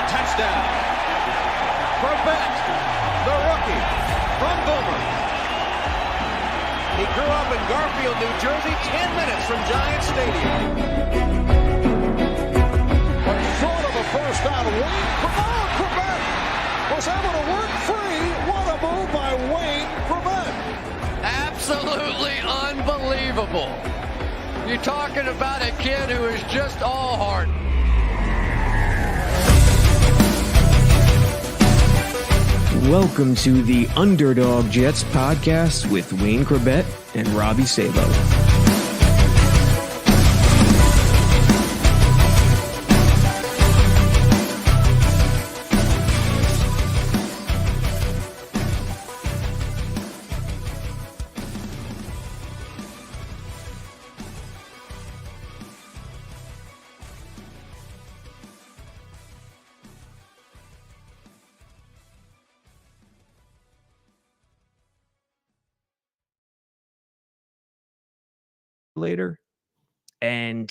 the touchdown. Chrebet, the rookie from Boomer. He grew up in Garfield, New Jersey, 10 minutes from Giant Stadium. But short of a first down, Chrebet was able to work free. What a move by Wayne Chrebet. Absolutely unbelievable. You're talking about a kid who is just all heart. Welcome to the Underdog Jets podcast with Wayne Chrebet and Robbie Sabo. Later and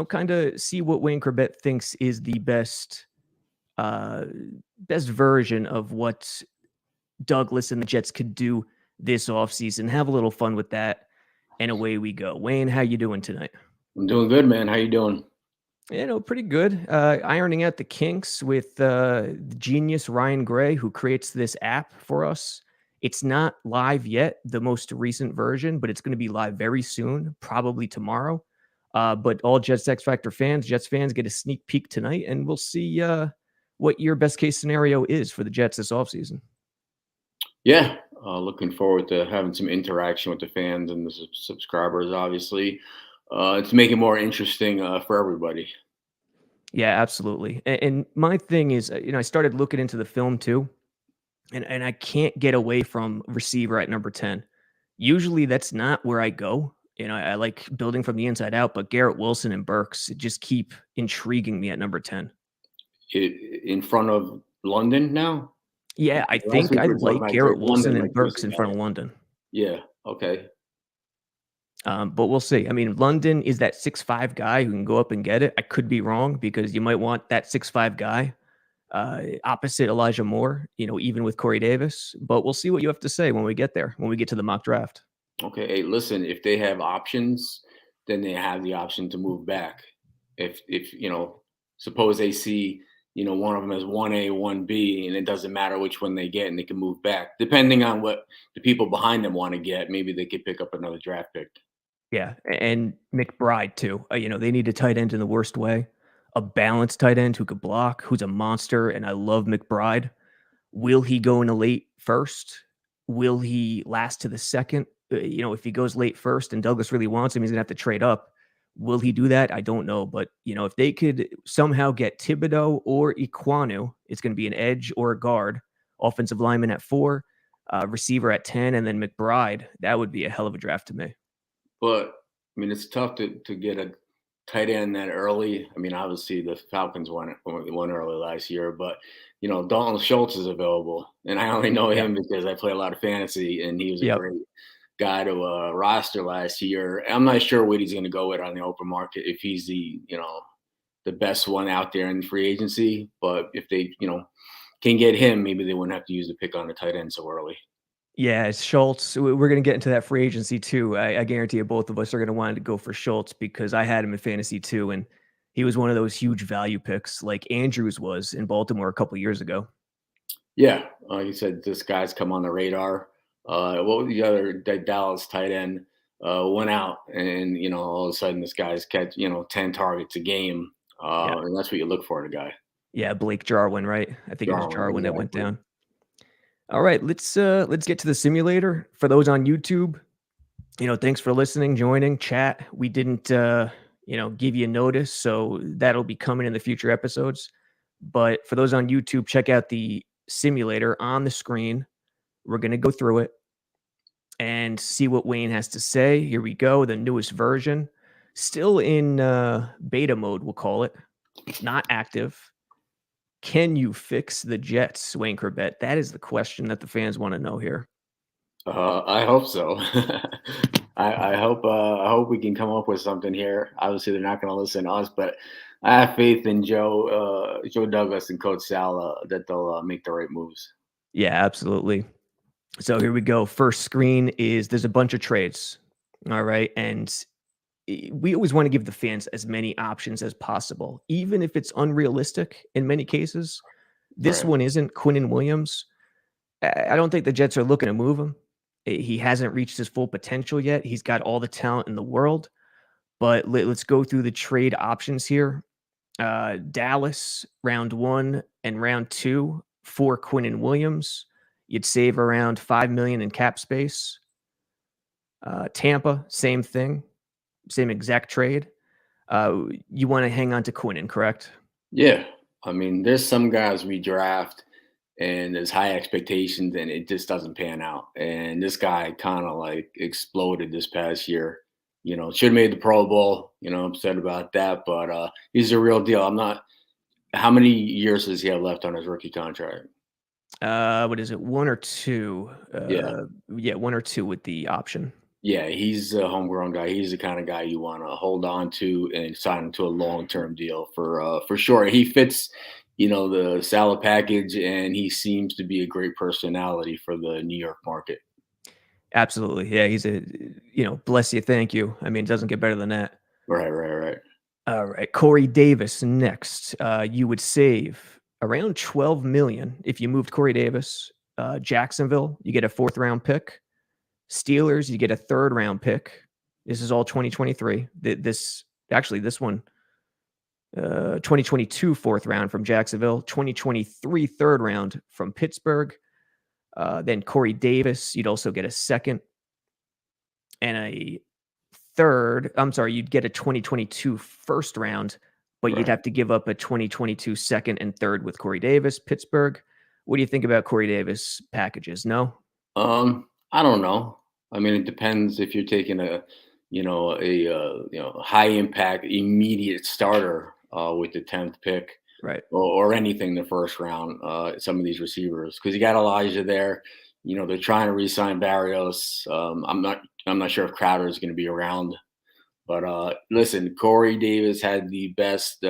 kind of see what Wayne Chrebet thinks is the best version of what Douglas and the Jets could do this offseason. Have a little fun with that, and away we go. Wayne, how you doing tonight? I'm doing good, man. How you doing? Pretty good. Ironing out the kinks with the genius Ryan Gray, who creates this app for us. It's not live yet, the most recent version, but it's going to be live very soon, probably tomorrow. But all Jets X Factor fans, Jets fans, get a sneak peek tonight, and we'll see what your best case scenario is for the Jets this offseason. Yeah, looking forward to having some interaction with the fans and the subscribers, obviously. To make it more interesting for everybody. Yeah, absolutely. And my thing is, I started looking into the film too. And I can't get away from receiver at number 10. Usually that's not where I go. I like building from the inside out, but Garrett Wilson and Burks just keep intriguing me at number 10. In front of London now? Yeah, I think I like Garrett Wilson and Burks in front of London. Yeah, okay. But we'll see. I mean, London is that 6'5" guy who can go up and get it. I could be wrong because you might want that 6'5" guy opposite Elijah Moore, even with Corey Davis. But we'll see what you have to say when we get there, when we get to the mock draft. Okay. Hey, listen, if they have options, then they have the option to move back. If suppose they see, one of them as 1A, 1B, and it doesn't matter which one they get, and they can move back. Depending on what the people behind them want to get, maybe they could pick up another draft pick. Yeah, and McBride too. They need a tight end in the worst way. A balanced tight end who could block, who's a monster, and I love McBride. Will he go in a late first? Will he last to the second? If he goes late first and Douglas really wants him, he's going to have to trade up. Will he do that? I don't know. But, if they could somehow get Thibodeau or Ekwonu, it's going to be an edge or a guard, offensive lineman at 4, receiver at 10, and then McBride. That would be a hell of a draft to me. But, it's tough to get a tight end that early. Obviously the Falcons won early last year, but Dalton Schultz is available, and I only know him because I play a lot of fantasy, and he was a great guy to roster last year. I'm not sure what he's going to go with on the open market if he's the best one out there in free agency. But if they can get him, maybe they wouldn't have to use the pick on the tight end so early. Yeah, Schultz. We're going to get into that free agency too. I guarantee you both of us are going to want to go for Schultz because I had him in fantasy too. And he was one of those huge value picks like Andrews was in Baltimore a couple years ago. Yeah. You said this guy's come on the radar. The other Dallas tight end went out and, all of a sudden this guy's catch, 10 targets a game. And that's what you look for in a guy. Yeah. Blake Jarwin, right? I think it was Jarwin that went down. All right, let's get to the simulator. For those on YouTube, thanks for listening, joining, chat. We didn't, give you notice, so that'll be coming in the future episodes. But for those on YouTube, check out the simulator on the screen. We're going to go through it and see what Wayne has to say. Here we go, the newest version. Still in beta mode, we'll call it. Not active. Can you fix the Jets, Wayne Chrebet? That is the question that the fans want to know here. I hope so. I hope we can come up with something here. Obviously, they're not going to listen to us, but I have faith in Joe Douglas and Coach Sal that they'll make the right moves. Yeah, absolutely. So here we go. First screen is there's a bunch of trades. All right. And we always want to give the fans as many options as possible, even if it's unrealistic in many cases. This Right. one isn't. Quinnen Williams. I don't think the Jets are looking to move him. He hasn't reached his full potential yet. He's got all the talent in the world. But let's go through the trade options here. Dallas, round 1 and round 2 for Quinnen Williams. You'd save around $5 million in cap space. Tampa, same thing, same exact trade. You want to hang on to Quinnen, correct? Yeah. I mean, there's some guys we draft and there's high expectations and it just doesn't pan out. And this guy kind of like exploded this past year. Should have made the Pro Bowl. Upset about that, but he's a real deal. I'm not. How many years does he have left on his rookie contract? What is it? 1 or 2? Yeah. Yeah, 1 or 2 with the option. Yeah, he's a homegrown guy. He's the kind of guy you want to hold on to and sign him to a long-term deal for sure. He fits, the salad package, and he seems to be a great personality for the New York market. Absolutely. Yeah, he's bless you, thank you. I mean, it doesn't get better than that. Right. All right, Corey Davis next. You would save around $12 million if you moved Corey Davis. Jacksonville, you get a 4th round pick. Steelers, you get a 3rd round pick. This is all 2023. This one, 2022 4th round from Jacksonville, 2023 3rd round from Pittsburgh. Then Corey Davis, you'd also get a 2nd and a 3rd. I'm sorry, you'd get a 2022 1st round, but Right. you'd have to give up a 2022 2nd and 3rd with Corey Davis, Pittsburgh. What do you think about Corey Davis packages? No? I don't know. I mean, it depends if you're taking a high impact immediate starter with the 10th pick. Right. Or anything the first round, some of these receivers, because you got Elijah there. They're trying to re-sign Barrios. I'm not sure if Crowder is going to be around, but listen, Corey Davis had the best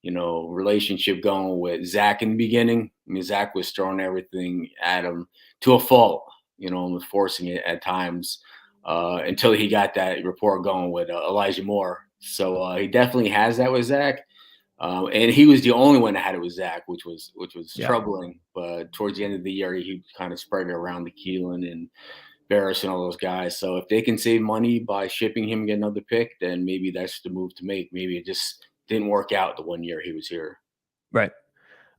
relationship going with Zach in the beginning. I mean, Zach was throwing everything at him to a fault, and was forcing it at times until he got that rapport going with Elijah Moore. So he definitely has that with Zach. And he was the only one that had it with Zach, which was troubling. But towards the end of the year, he kind of spread it around to Keelan and Barris and all those guys. So if they can save money by shipping him and get another pick, then maybe that's the move to make. Maybe it just didn't work out the 1 year he was here. Right.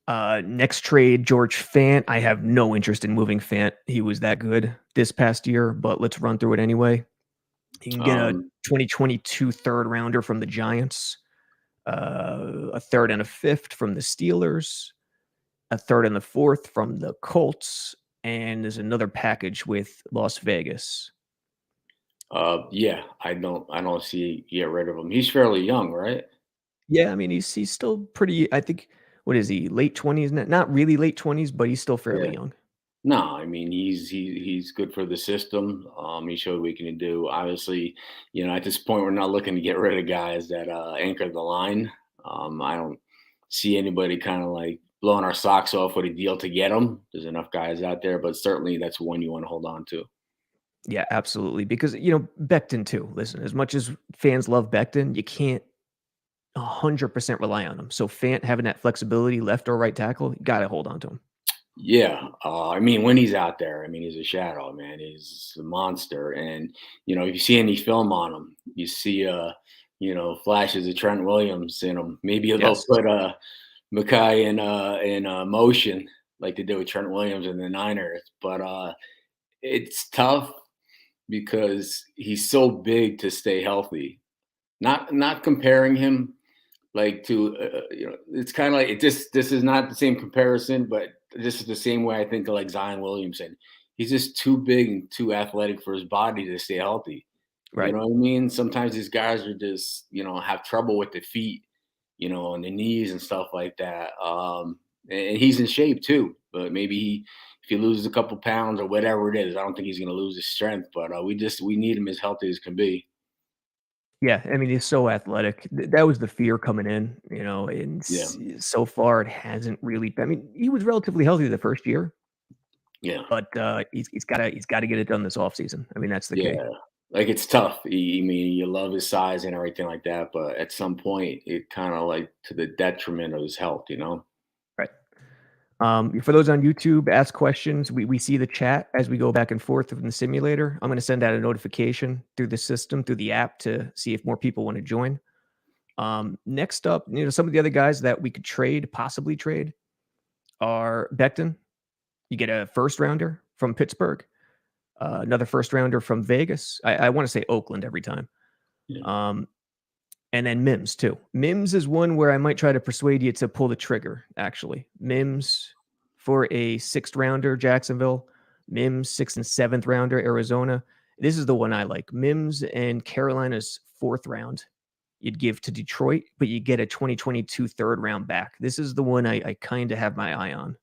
Next trade, George Fant. I have no interest in moving Fant. He was that good this past year, but let's run through it anyway. You can get a 2022 3rd rounder from the Giants. A 3rd and a 5th from the Steelers, a 3rd and the 4th from the Colts, and there's another package with Las Vegas. Yeah, I don't see get rid of him. He's fairly young, right? Yeah, I mean he's still pretty. I think what is he? Late 20s? Not really late 20s, but he's still fairly young. No, I mean he's good for the system. He showed what he can do. Obviously, at this point we're not looking to get rid of guys that anchor the line. I don't see anybody kind of like blowing our socks off with a deal to get them. There's enough guys out there, but certainly that's one you want to hold on to. Yeah, absolutely. Because Becton too. Listen, as much as fans love Becton, you can't 100% rely on him. So Fant having that flexibility, left or right tackle, you got to hold on to him. Yeah, I mean, when he's out there, I mean, he's a shadow, man. He's a monster, and if you see any film on him, you see, flashes of Trent Williams in him. Maybe they'll put Mackay in motion like they did with Trent Williams in the Niners, but it's tough because he's so big to stay healthy. Not comparing him like to it's kind of like this is not the same comparison, but this is the same way I think of like Zion Williamson. He's just too big and too athletic for his body to stay healthy. Right. You know what I mean? Sometimes these guys are just have trouble with the feet, and the knees and stuff like that. And he's in shape too, but maybe if he loses a couple pounds or whatever it is, I don't think he's going to lose his strength. But we need him as healthy as can be. Yeah, I mean, he's so athletic. That was the fear coming in, and so far it hasn't really. I mean, he was relatively healthy the first year. Yeah. But he's got to get it done this offseason. I mean, that's the key. Like it's tough. I mean, you love his size and everything like that, but at some point, it kind of like to the detriment of his health, Right. For those on YouTube, ask questions. We see the chat as we go back and forth in the simulator. I'm going to send out a notification through the system, through the app, to see if more people want to join. Next up, some of the other guys that we could possibly trade, are Becton. You get a first rounder from Pittsburgh, another first rounder from Vegas. I want to say Oakland every time. Yeah. And then Mims too. Mims is one where I might try to persuade you to pull the trigger, actually. Mims for a 6th rounder, Jacksonville. Mims, 6th and 7th rounder, Arizona. This is the one I like. Mims and Carolina's 4th round you'd give to Detroit, but you get a 2022 3rd round back. This is the one I kind of have my eye on.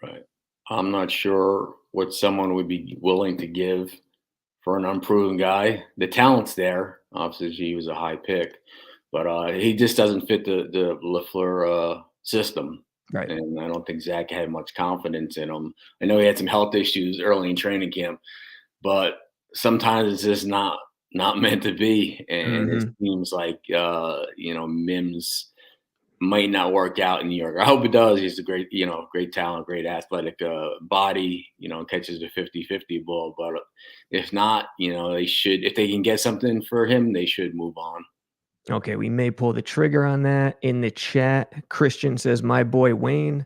Right. I'm not sure what someone would be willing to give for an unproven guy. The talent's there. Obviously, he was a high pick, but he just doesn't fit the LaFleur system. Right. And I don't think Zach had much confidence in him. I know he had some health issues early in training camp, but sometimes it's just not meant to be. And it seems like, Mims might not work out in New York. I hope it does. He's a great talent, great athletic body, catches the 50-50 ball. But if not, they should, if they can get something for him, they should move on. Okay, we may pull the trigger on that. In the chat, Christian says, my boy Wayne.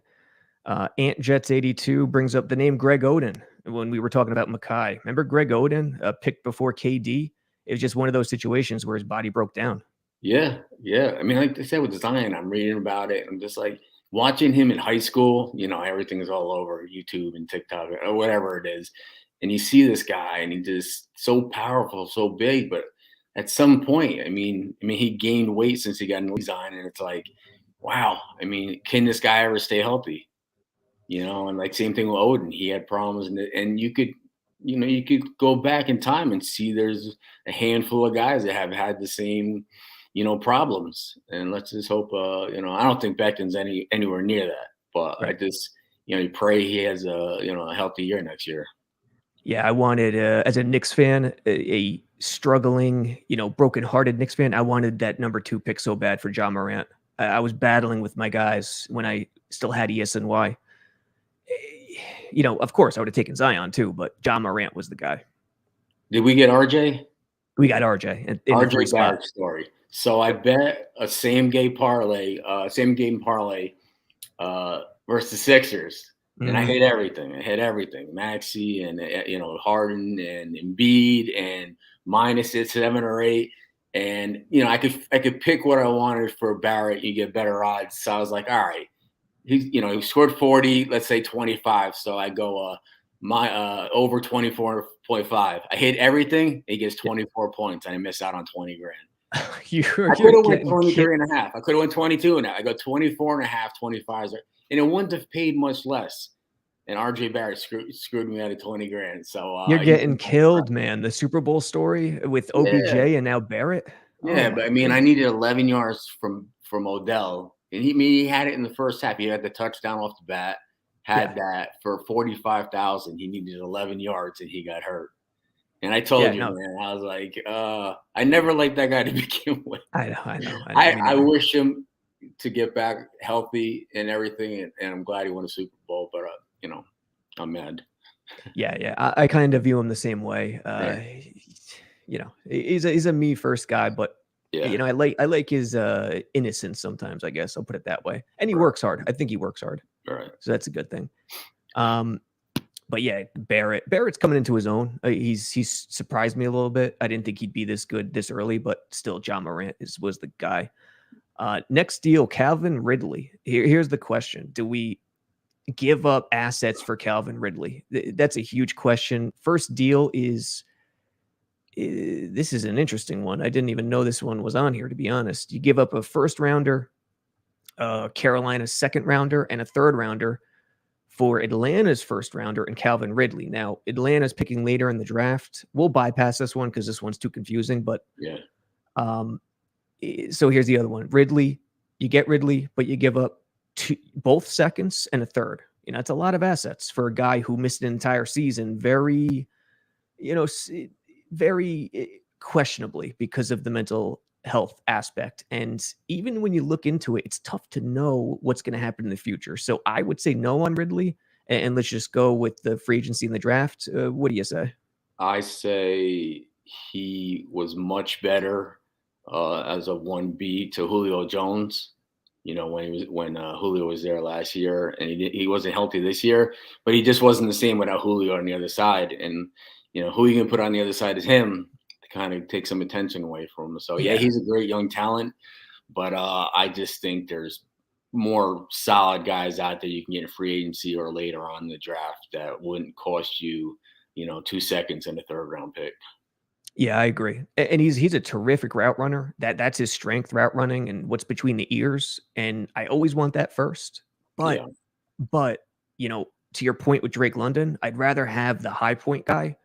Ant Jets 82 brings up the name Greg Oden when we were talking about Mackay. Remember Greg Oden, picked before KD? It was just one of those situations where his body broke down. Yeah. I mean, like I said with Zion, I'm reading about it. I'm just like watching him in high school. Everything is all over YouTube and TikTok or whatever it is. And you see this guy, and he's just so powerful, so big. But at some point, I mean, he gained weight since he got in Zion, and it's like, wow. I mean, can this guy ever stay healthy? And like same thing with Oden, he had problems, and you could go back in time and see there's a handful of guys that have had the same problems. And let's just hope, I don't think Becton's anywhere near that, but right. I just, you pray he has a healthy year next year. Yeah. I wanted, as a Knicks fan, a struggling, broken-hearted Knicks fan, I wanted that number 2 pick so bad for Jon Morant. I was battling with my guys when I still had ESNY. Of course I would have taken Zion too, but Jon Morant was the guy. Did we get RJ? We got RJ in RJ Barrett story. So I bet a same game parlay versus the Sixers. And I hit everything. Maxey and Harden and Embiid and minus it 7 or 8. And I could pick what I wanted for Barrett. You get better odds. So I was like, all right. He scored 40, let's say 25. So I go my over 24.5. I hit everything. He gets 24 points, and I miss out on 20 grand. I could have went 23 and a half. I could have went 22 and a half. I go 24 and a half, 25, and it wouldn't have paid much less. And RJ Barrett screwed me out of 20 grand. So you're getting killed, man. The Super Bowl story with OBJ and now Barrett. Yeah, but I mean, I needed 11 yards from Odell, and he had it in the first half. He had the touchdown off the bat. That for 45,000. He needed 11 yards, and he got hurt. And I told you, man, I was like, I never liked that guy to begin with. I know. I wish him to get back healthy and everything, and I'm glad he won a Super Bowl. But I'm mad. Yeah. I kind of view him the same way. He's a me first guy, but I like his innocence sometimes. I guess I'll put it that way. And he works hard. I think he works hard. Right. So that's a good thing. But yeah, Barrett's coming into his own. He's surprised me a little bit. I didn't think he'd be this good this early, but still, Jon Morant was the guy. Next deal, Calvin Ridley. Here's the question: do we give up assets for Calvin Ridley? That's a huge question. First deal is this is an interesting one. I didn't even know this one was on here, to be honest. You give up a first rounder, Carolina's second rounder, and a third rounder for Atlanta's first rounder and Calvin Ridley. Now, Atlanta's picking later in the draft. We'll bypass this one because this one's too confusing. But So here's the other one. Ridley, you get Ridley, but you give up both seconds and a third. It's a lot of assets for a guy who missed an entire season very, very questionably because of the mental health aspect. And even when you look into it, it's tough to know what's going to happen in the future. So I would say no on Ridley, and let's just go with the free agency and the draft. What do you say? I say he was much better as a 1B to Julio Jones. When Julio was there last year, and he wasn't healthy this year, but he just wasn't the same without Julio on the other side. And who you can put on the other side is him to kind of take some attention away from him. So yeah, he's a great young talent, but I just think there's more solid guys out there you can get in free agency or later on in the draft that wouldn't cost you 2 seconds and a third round pick. Yeah, I agree. And he's a terrific route runner. That's his strength, route running and what's between the ears. And I always want that first. But to your point with Drake London, I'd rather have the high point guy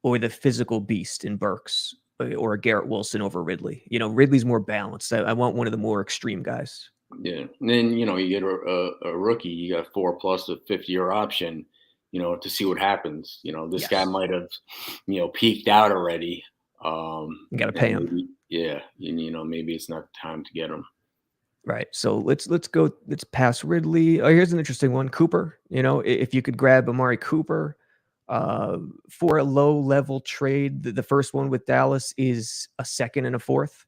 or the physical beast in Burks or a Garrett Wilson over Ridley. Ridley's more balanced. I want one of the more extreme guys. Yeah. And then, you get a rookie, you got 4+ a 5-year option, to see what happens. This guy might have, peaked out already. You got to pay him. Yeah. Maybe it's not time to get him. Right. So let's pass Ridley. Oh, here's an interesting one. Cooper, if you could grab Amari Cooper for a low level trade, the first one with Dallas is a second and a fourth.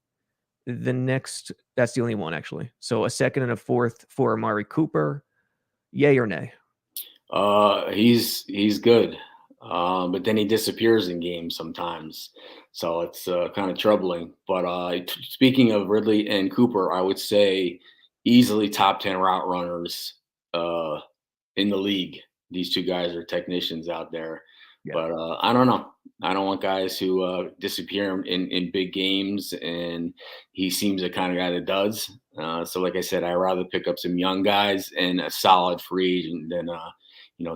The next, that's the only one actually. So a second and a fourth for Amari Cooper. Yay or nay? He's good. But then he disappears in games sometimes. So it's kind of troubling. But speaking of Ridley and Cooper, I would say easily top 10 route runners in the league. These two guys are technicians out there. Yeah. But I don't know. I don't want guys who disappear in big games, and he seems the kind of guy that does. So like I said, I'd rather pick up some young guys and a solid free agent than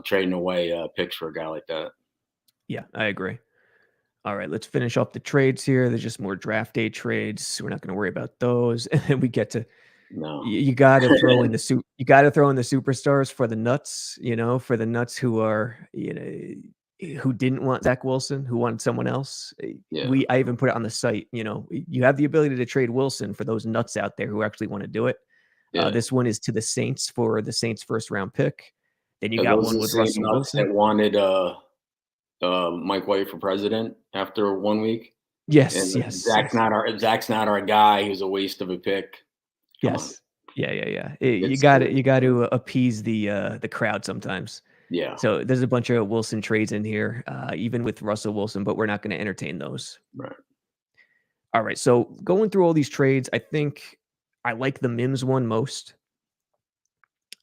trading away picks for a guy like that. Yeah, I agree. All right, let's finish up the trades here. There's just more draft day trades. We're not going to worry about those. And then we get to you got to throw in the you got to throw in the superstars for the nuts. For the nuts who are who didn't want Zach Wilson, who wanted someone else. Yeah. I even put it on the site. You have the ability to trade Wilson for those nuts out there who actually want to do it. Yeah. This one is to the Saints for the Saints' first round pick. Then you got one with Russell Wilson that wanted Mike White for president after 1 week. Yes, and yes. Zach's not our guy. He was a waste of a pick. Come on. Yeah. You got to appease the crowd sometimes. Yeah. So there's a bunch of Wilson trades in here, even with Russell Wilson, but we're not going to entertain those. Right. All right. So going through all these trades, I think I like the Mims one most.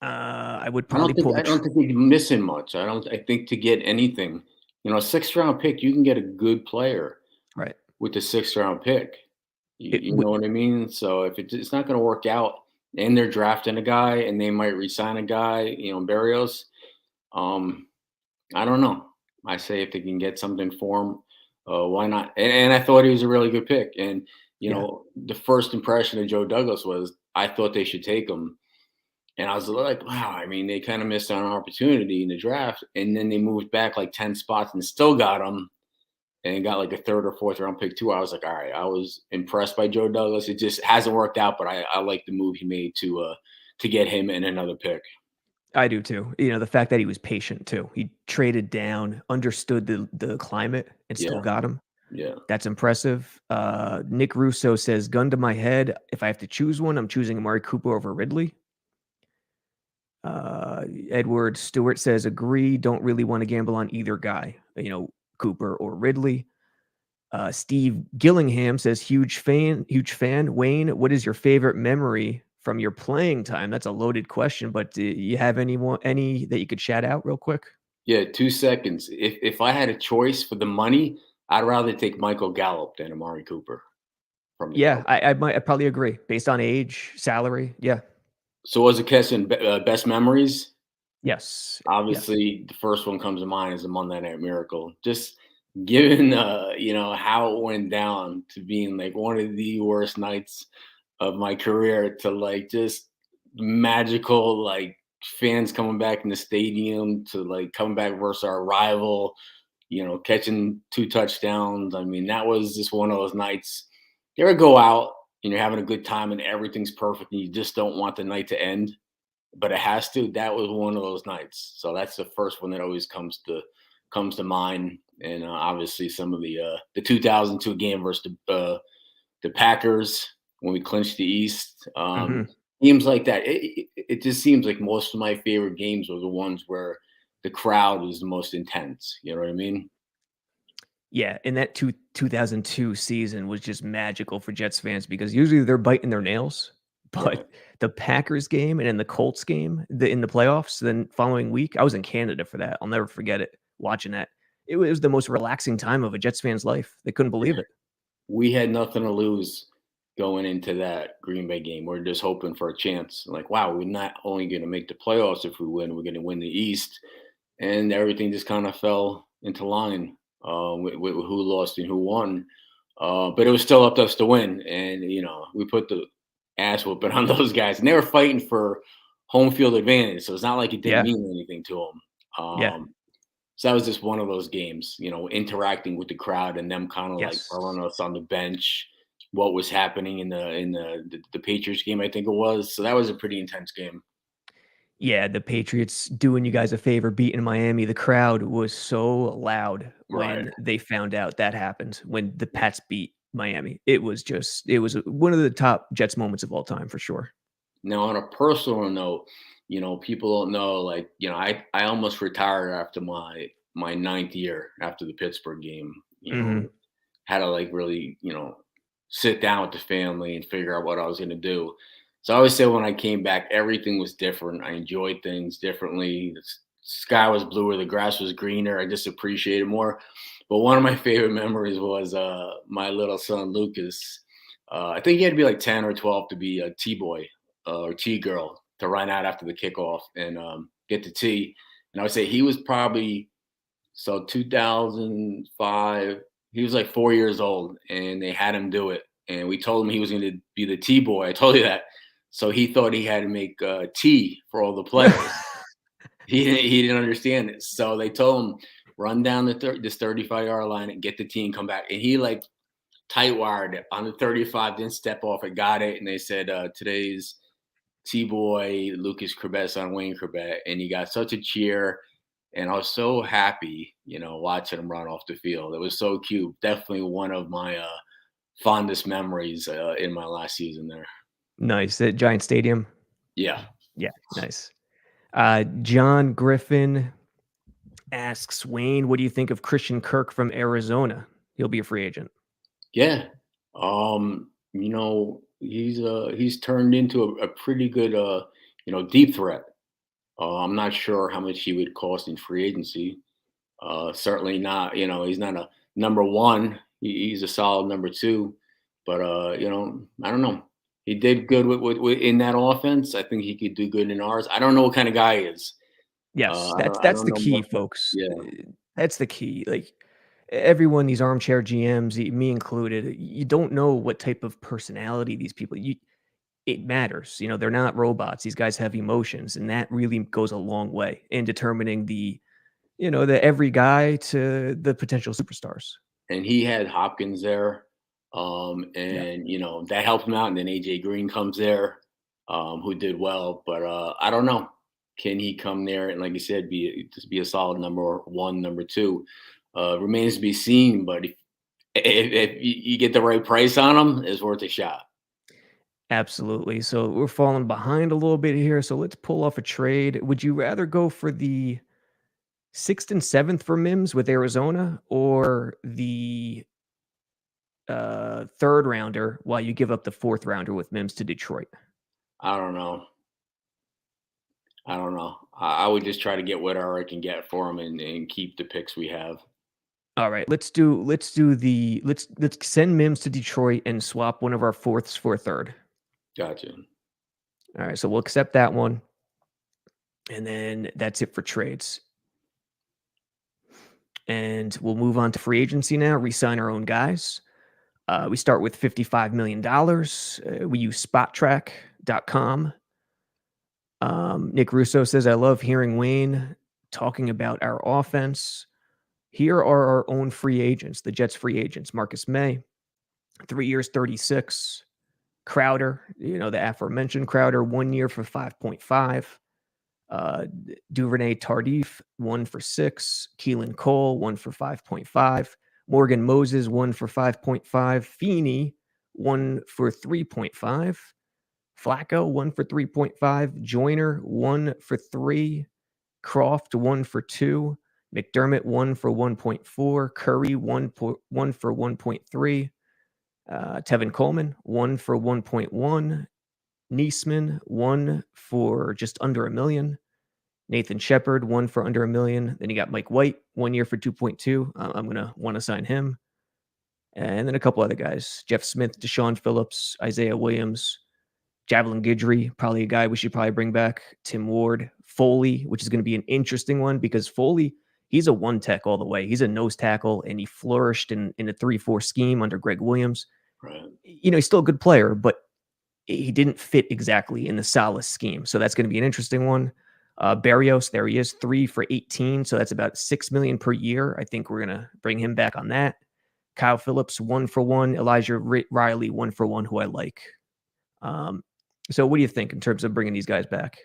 I would probably I don't think you're missing much. I think to get anything, a 6th round pick, you can get a good player, right? With the 6th round pick, you know what I mean. So if it's not going to work out, and they're drafting a guy, and they might re-sign a guy, Berrios. I don't know. I say if they can get something for him, why not? And I thought he was a really good pick. And the first impression of Joe Douglas was I thought they should take him. And I was like, wow, I mean, they kind of missed on an opportunity in the draft. And then they moved back like 10 spots and still got him and got like a 3rd or 4th round pick too. I was like, all right, I was impressed by Joe Douglas. It just hasn't worked out, but I like the move he made to get him in another pick. I do too. The fact that he was patient too. He traded down, understood the climate, and still got him. Yeah. That's impressive. Nick Russo says, gun to my head, if I have to choose one, I'm choosing Amari Cooper over Ridley. Edward Stewart says, agree, don't really want to gamble on either guy, Cooper or Ridley. Steve Gillingham says, huge fan. Wayne, what is your favorite memory from your playing time? That's a loaded question, but do you have any that you could shout out real quick? Yeah, 2 seconds. If I had a choice for the money, I'd rather take Michael Gallup than Amari Cooper. I probably agree based on age, salary. Yeah. So was it Kesson best memories? Yes. Obviously, The first one comes to mind is the Monday Night Miracle. Just given how it went down to being like one of the worst nights of my career to like just magical like fans coming back in the stadium to like coming back versus our rival, catching 2 touchdowns. I mean, that was just one of those nights. You ever go out and you're having a good time and everything's perfect and you just don't want the night to end, but it has to. That was one of those nights. So that's the first one that always comes to mind. And obviously some of the 2002 game versus the Packers when we clinched the East. Games like that. It just seems like most of my favorite games were the ones where the crowd was the most intense. You know what I mean? Yeah, and that 2002 season was just magical for Jets fans because usually they're biting their nails, Right. but the Packers game and then the Colts game in the playoffs, then following week, I was in Canada for that. I'll never forget it. Watching that, it was the most relaxing time of a Jets fan's life. They couldn't believe it. We had nothing to lose going into that Green Bay game. We're just hoping for a chance. Like, wow, we're not only going to make the playoffs if we win, we're going to win the East. And everything just kind of fell into line with who lost and who won. But it was still up to us to win. And, we put the ass whooping on those guys. And they were fighting for home field advantage. So it's not like it didn't Yeah, mean anything to them. yeah, So that was just one of those games, interacting with the crowd and them kind of like yes. telling us on the bench what was happening in the Patriots game, I think it was. So that was a pretty intense game. Yeah, the Patriots doing you guys a favor, beating Miami. The crowd was so loud Right. when they found out that happened, when the Pats beat Miami. It was one of the top Jets moments of all time for sure. Now, on a personal note, people don't know, like, I almost retired after my ninth year after the Pittsburgh game. Mhm. Had to like really, sit down with the family and figure out what I was going to do. So I always say when I came back, everything was different. I enjoyed things differently. The sky was bluer, the grass was greener. I just appreciated more. But one of my favorite memories was my little son Lucas. I think he had to be like 10 or 12 to be a T-boy or T-girl to run out after the kickoff and get the T. And I would say he was probably 2005. He was like 4 years old, and they had him do it. And we told him he was going to be the T boy. I told you that. So he thought he had to make tea for all the players. He didn't understand it. So they told him run down this 35-yard line and get the tea and come back. And he like tight wired it on the 35, didn't step off it, got it. And they said today's T boy Lucas Chrebet on Wayne Chrebet, and he got such a cheer. And I was so happy, watching him run off the field. It was so cute. Definitely one of my fondest memories in my last season there. Nice. At Giant Stadium. Yeah. Yeah, nice. John Griffin asks, Wayne, what do you think of Christian Kirk from Arizona? He'll be a free agent. Yeah. He's turned into a pretty good deep threat. I'm not sure how much he would cost in free agency. Certainly not, he's not a number one. He's a solid number two. But I don't know. He did good with in that offense. I think he could do good in ours. I don't know what kind of guy he is. Yes, I that's don't the know key, much. folks. Yeah. That's the key. Like everyone, these armchair GMs, me included, you don't know what type of personality these people. It matters. They're not robots. These guys have emotions, and that really goes a long way in determining the every guy to the potential superstars. And he had Hopkins there. Yeah. And that helped him out. And then AJ Green comes there, who did well. But I don't know. Can he come there and, like you said, just be a solid number one, number two? Remains to be seen. But if you get the right price on him, it's worth a shot. Absolutely. So we're falling behind a little bit here. So let's pull off a trade. Would you rather go for the 6th and 7th for Mims with Arizona, or the 3rd rounder while you give up the 4th rounder with Mims to Detroit? I don't know. I would just try to get whatever I can get for him and keep the picks we have. All right, let's send Mims to Detroit and swap one of our 4ths for a 3rd. Gotcha. All right, so we'll accept that one. And then that's it for trades. And we'll move on to free agency now, re-sign our own guys. We start with $55 million. We use spottrack.com. Nick Russo says, I love hearing Wayne talking about our offense. Here are our own free agents, the Jets free agents. Marcus May, 3 years, 36. Crowder, the aforementioned Crowder, 1 year for 5.5. Duvernay Tardif, 1 for 6. Keelan Cole, 1 for 5.5. Morgan Moses, 1 for 5.5. Feeney, 1 for 3.5. Flacco, 1 for 3.5. Joyner, 1 for 3. Croft, 1 for 2. McDermott, 1 for 1.4. Curry, 1 for 1.3. Tevin Coleman, 1 for 1.1. Neesman, 1 for just under $1 million. Nathan Shepard, 1 for under $1 million. Then you got Mike White, 1 year for 2.2. I'm going to want to sign him. And then a couple other guys. Jeff Smith, Deshaun Phillips, Isaiah Williams, Javelin Guidry, probably a guy we should probably bring back. Tim Ward, Foley, which is going to be an interesting one because Foley, he's a one tech all the way. He's a nose tackle, and he flourished in a 3-4 scheme under Greg Williams. Right. He's still a good player, but he didn't fit exactly in the Salas scheme. So that's going to be an interesting one. Berrios, there he is, 3 for 18. So that's about $6 million per year. I think we're going to bring him back on that. Kyle Phillips, 1 for 1. Elijah Riley, 1 for 1, who I like. So what do you think in terms of bringing these guys back?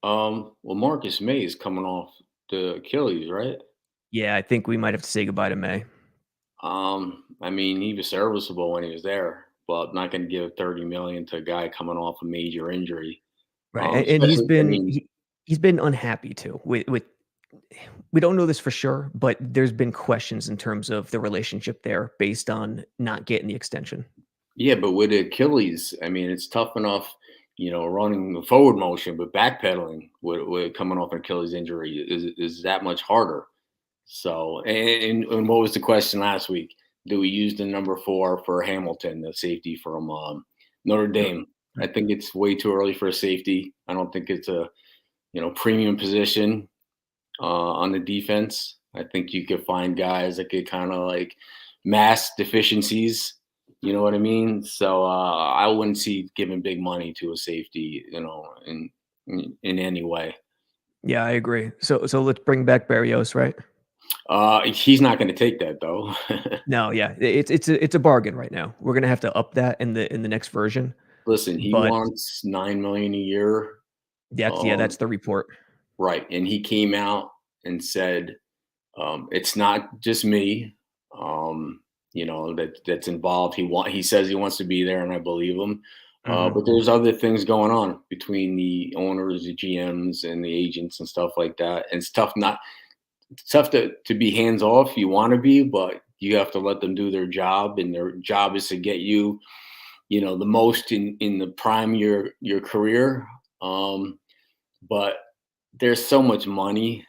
Well, Marcus May is coming off the Achilles, right? Yeah, I think we might have to say goodbye to May. I mean, he was serviceable when he was there, but not going to give $30 million to a guy coming off a major injury. Right. And he's been unhappy too with we don't know this for sure, but there's been questions in terms of the relationship there based on not getting the extension. Yeah, but with Achilles, I mean, it's tough enough, running the forward motion, but backpedaling with coming off an Achilles injury is that much harder. So, and what was the question last week? Do we use the number 4 for Hamilton, the safety from Notre Dame? I think it's way too early for a safety. I don't think it's a premium position on the defense. I think you could find guys that could kind of like mask deficiencies. You know what I mean? So I wouldn't see giving big money to a safety, in any way. Yeah, I agree. So let's bring back Berrios, right? He's not going to take that though. No, yeah, it's a bargain right now. We're gonna have to up that in the next version. Listen, he wants $9 million a year. That's the report. Right, and he came out and said, "It's not just me, that's involved. He says he wants to be there, and I believe him. But there's other things going on between the owners, the GMs, and the agents and stuff like that. And it's tough to be hands off. You want to be, but you have to let them do their job, and their job is to get you, the most in the prime of your career. But there's so much money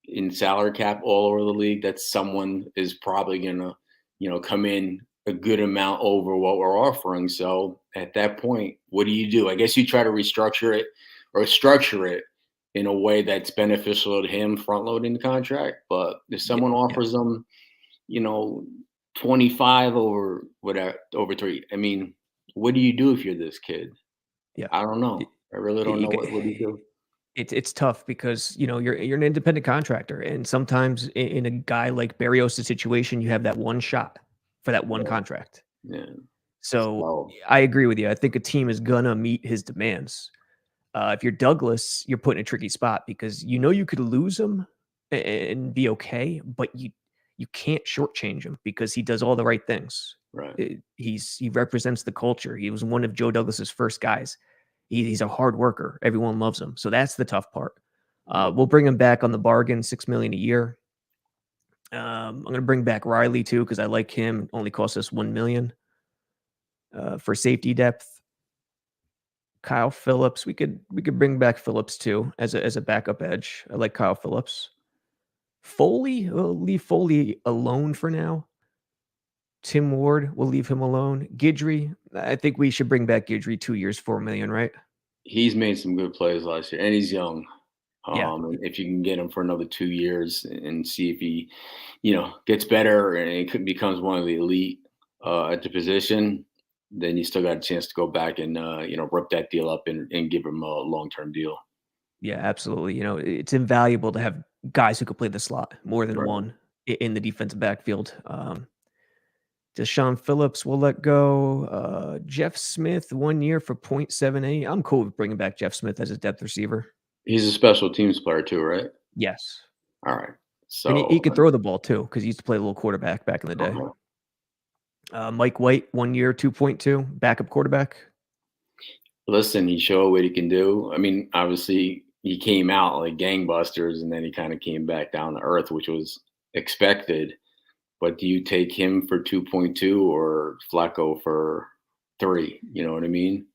in salary cap all over the league that someone is probably gonna, come in a good amount over what we're offering. So at that point, what do you do? I guess you try to restructure it or structure it in a way that's beneficial to him, front loading the contract. But if someone offers them, 25 over 3, I mean, what do you do if you're this kid? Yeah, I don't know. I really don't know what do you do. It's tough because you're an independent contractor, and sometimes in a guy like Berrios' situation, you have that one shot for that one contract. Yeah. So I agree with you. I think a team is gonna meet his demands. If you're Douglas, you're put in a tricky spot because you could lose him and be okay, but you can't shortchange him because he does all the right things. Right. He represents the culture. He was one of Joe Douglas's first guys. He's a hard worker. Everyone loves him. So that's the tough part. We'll bring him back on the bargain, $6 million a year. I'm going to bring back Riley too because I like him. It only costs us $1 million for safety depth. Kyle Phillips, we could bring back Phillips too as a backup edge. I like Kyle Phillips. Foley, we'll leave Foley alone for now. Tim Ward, we'll leave him alone. Guidry, I think we should bring back Guidry, 2 years, $4 million, right? He's made some good plays last year, and he's young. And if you can get him for another 2 years and see if he, gets better and becomes one of the elite at the position, then you still got a chance to go back and, rip that deal up and give him a long-term deal. Yeah, absolutely. It's invaluable to have guys who could play the slot more than one in the defensive backfield. Deshaun Phillips will let go. Jeff Smith 1 year for 0.78. I'm cool with bringing back Jeff Smith as a depth receiver. He's a special teams player too, right? Yes. All right. So And he could throw the ball too, because he used to play a little quarterback back in the day. Mike White 1 year 2.2, backup quarterback. Listen, he showed what he can do. I mean, obviously he came out like gangbusters, and then he kind of came back down to earth, which was expected. But do you take him for 2.2 or Flacco for 3? You know what I mean?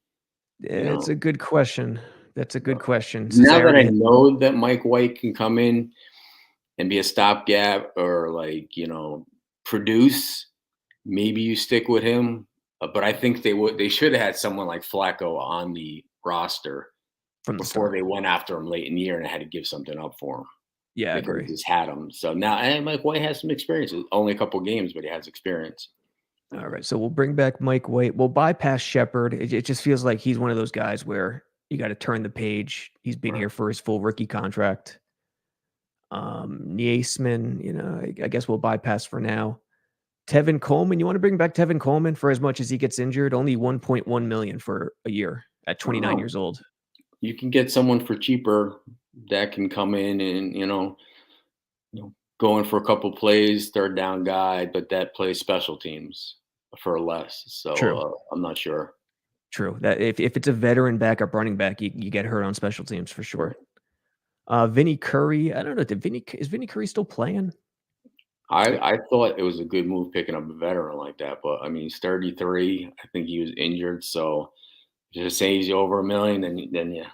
It's a good question. That's a good question. Now that I know that Mike White can come in and be a stopgap or produce, maybe you stick with him. But I think they should have had someone like Flacco on the roster before they went after him late in the year and had to give something up for him. Yeah, I agree. Just had him. So now Mike White has some experience. Only a couple games, but he has experience. All right. So we'll bring back Mike White. We'll bypass Shepard. It just feels like he's one of those guys where you got to turn the page. He's been here for his full rookie contract. Niasman, I guess we'll bypass for now. Tevin Coleman, you want to bring back Tevin Coleman for as much as he gets injured? Only $1.1 million for a year at 29 years old. You can get someone for cheaper that can come in and go in for a couple plays, third down guy, but that plays special teams for less. So I'm not sure. True. That if it's a veteran backup running back, you get hurt on special teams for sure. Vinnie Curry, I don't know. Is Vinnie Curry still playing? I thought it was a good move picking up a veteran like that, but I mean, he's 33. I think he was injured, so if it saves you over $1 million, then yeah,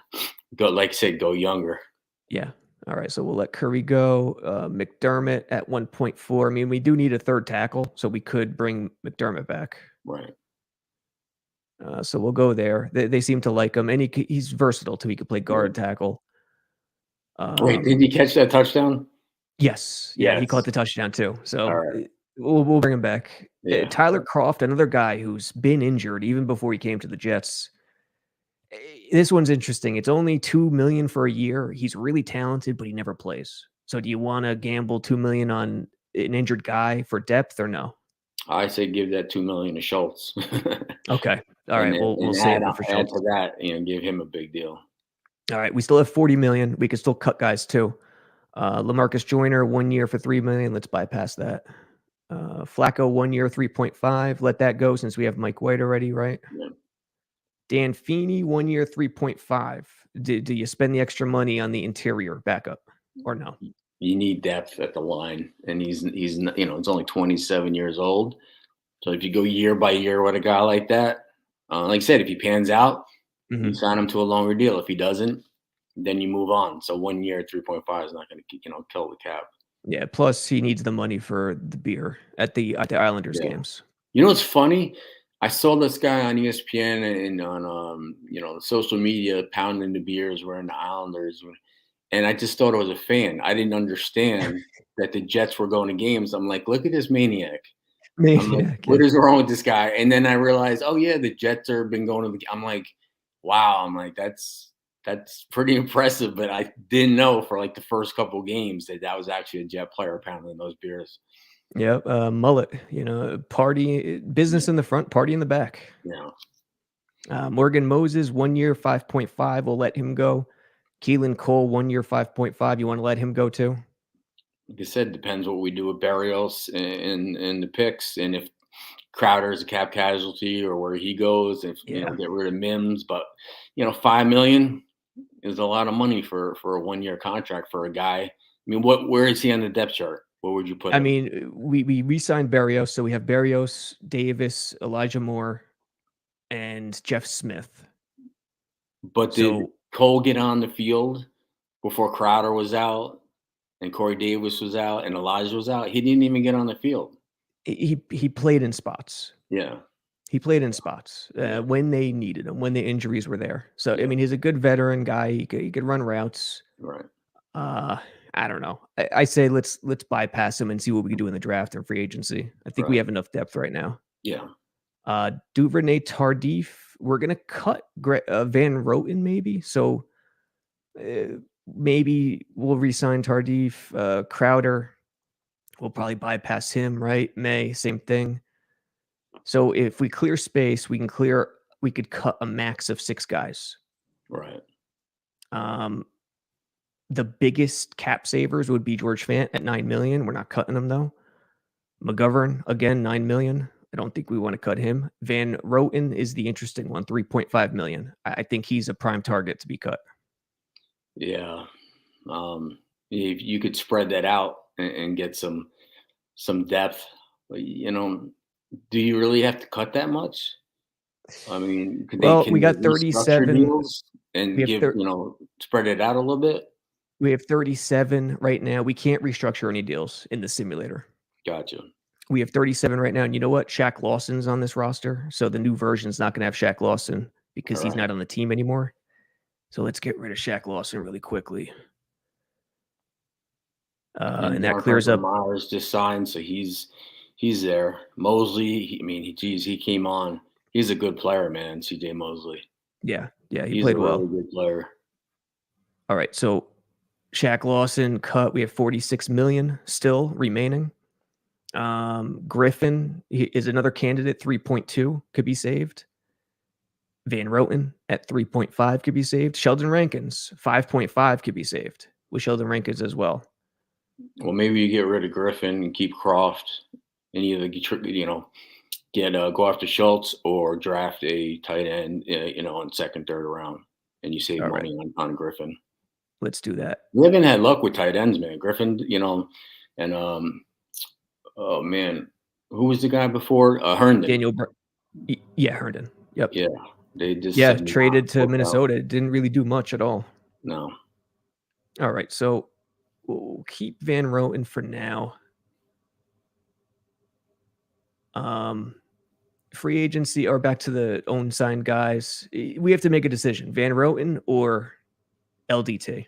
go, like I said, go younger. Yeah. All right. So we'll let Curry go. McDermott at 1.4. I mean, we do need a third tackle, so we could bring McDermott back. Right. So we'll go there. They seem to like him, and he's versatile too. He could play guard, tackle. Wait, did he catch that touchdown? Yes. Yeah, he caught the touchdown too. So right. we'll bring him back. Yeah. Tyler Croft, another guy who's been injured even before he came to the Jets. This one's interesting. It's only $2 million for a year. He's really talented, but he never plays. So do you want to gamble $2 million on an injured guy for depth or no? I say give that $2 million to Schultz. Okay. All right. We'll save it for Schultz. Add to that, give him a big deal. All right. We still have $40 million. We could still cut guys too. LaMarcus Joyner, 1 year for $3 million. Let's bypass that. Flacco, 1 year, 3.5. Let that go since we have Mike White already, right? Yeah. Dan Feeney, 1 year, 3.5. Do you spend the extra money on the interior backup or no? You need depth at the line, and he's it's only 27 years old. So if you go year by year with a guy like that, like I said, if he pans out, you sign him to a longer deal. If he doesn't, then you move on. So 1 year, 3.5 is not going to kill the cap. Yeah. Plus, he needs the money for the beer at the Islanders games. You know what's funny? I saw this guy on ESPN and on social media pounding the beers wearing the Islanders, and I just thought it was a fan. I didn't understand that the Jets were going to games. I'm like, look at this maniac. I'm like, what is wrong with this guy? And then I realized, oh yeah, the Jets have been going to the. I'm like, wow. I'm like, that's pretty impressive. But I didn't know for like the first couple games that was actually a Jet player pounding those beers. Yep, mullet, party, business in the front, party in the back. Yeah. Morgan Moses, 1 year, 5.5. We'll let him go. Keelan Cole, 1 year, 5.5. You want to let him go too? Like I said, depends what we do with Barrios and the picks, and if Crowder is a cap casualty or where he goes, if get rid of Mims. But $5 million is a lot of money for a 1 year contract for a guy. I mean, where is he on the depth chart? What would you put him? I mean, we re-signed Barrios, so we have Barrios, Davis, Elijah Moore, and Jeff Smith. But did Cole get on the field before Crowder was out and Corey Davis was out and Elijah was out? He didn't even get on the field. He played in spots. Yeah. He played in spots when they needed him, when the injuries were there. So, I mean, he's a good veteran guy. He could run routes. Right. I don't know. I say let's bypass him and see what we can do in the draft and free agency. I think we Right. have enough depth right now. Yeah. Duvernay Tardif, we're gonna cut Van Roten maybe. So maybe we'll re-sign Tardif. Crowder, we'll probably bypass him, right? May, same thing. So if we clear space, we could cut a max of 6 guys. Right. The biggest cap savers would be George Fant at $9 million. We're not cutting him though. McGovern, again, $9 million. I don't think we want to cut him. Van Roten is the interesting one, $3.5 million. I think he's a prime target to be cut. Yeah. If you could spread that out and get some depth, you know, do you really have to cut that much? I mean, We got 37 deals and we have give, spread it out a little bit? We have 37 right now. We can't restructure any deals in the simulator. Gotcha. We have 37 right now. And you know what? Shaq Lawson's on this roster. So the new version's not going to have Shaq Lawson because he's not on the team anymore. So let's get rid of Shaq Lawson really quickly. And that clears up. Myers just signed, so he's there. Mosley, he came on. He's a good player, man, CJ Mosley. Yeah, he played well. He's a really good player. All right, so Shaq Lawson cut. We have 46 million still remaining. Griffin is another candidate, 3.2 could be saved. Van Roten at 3.5 could be saved. Sheldon Rankins, 5.5 could be saved with Sheldon Rankins as well. Well, maybe you get rid of Griffin and keep Croft and either go after Schultz or draft a tight end, in second, third round, and you save money on Griffin. Let's do that. We haven't had luck with tight ends, man. Griffin, and oh man, who was the guy before? Herndon. Herndon. Yep. Yeah, they just traded to Minnesota. It didn't really do much at all. No. All right, so we'll keep Van Roten for now. Free agency or back to the own signed guys. We have to make a decision: Van Roten or LDT.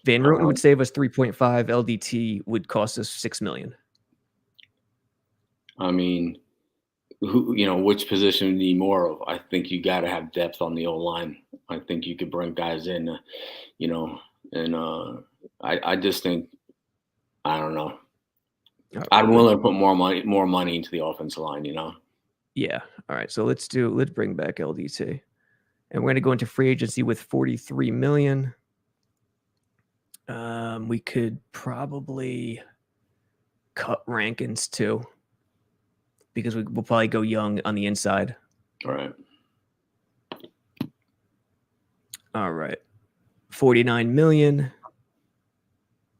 Van Roten would save us 3.5. LDT would cost us $6 million. I mean, which position you need more of? I think you got to have depth on the O-line. I think you could bring guys in, and I just think, I don't know. I'd willing to put more money into the offensive line, Yeah. All right. So let's bring back LDT. And we're going to go into free agency with 43 million. We could probably cut Rankins too, because we'll probably go young on the inside. All right. 49 million.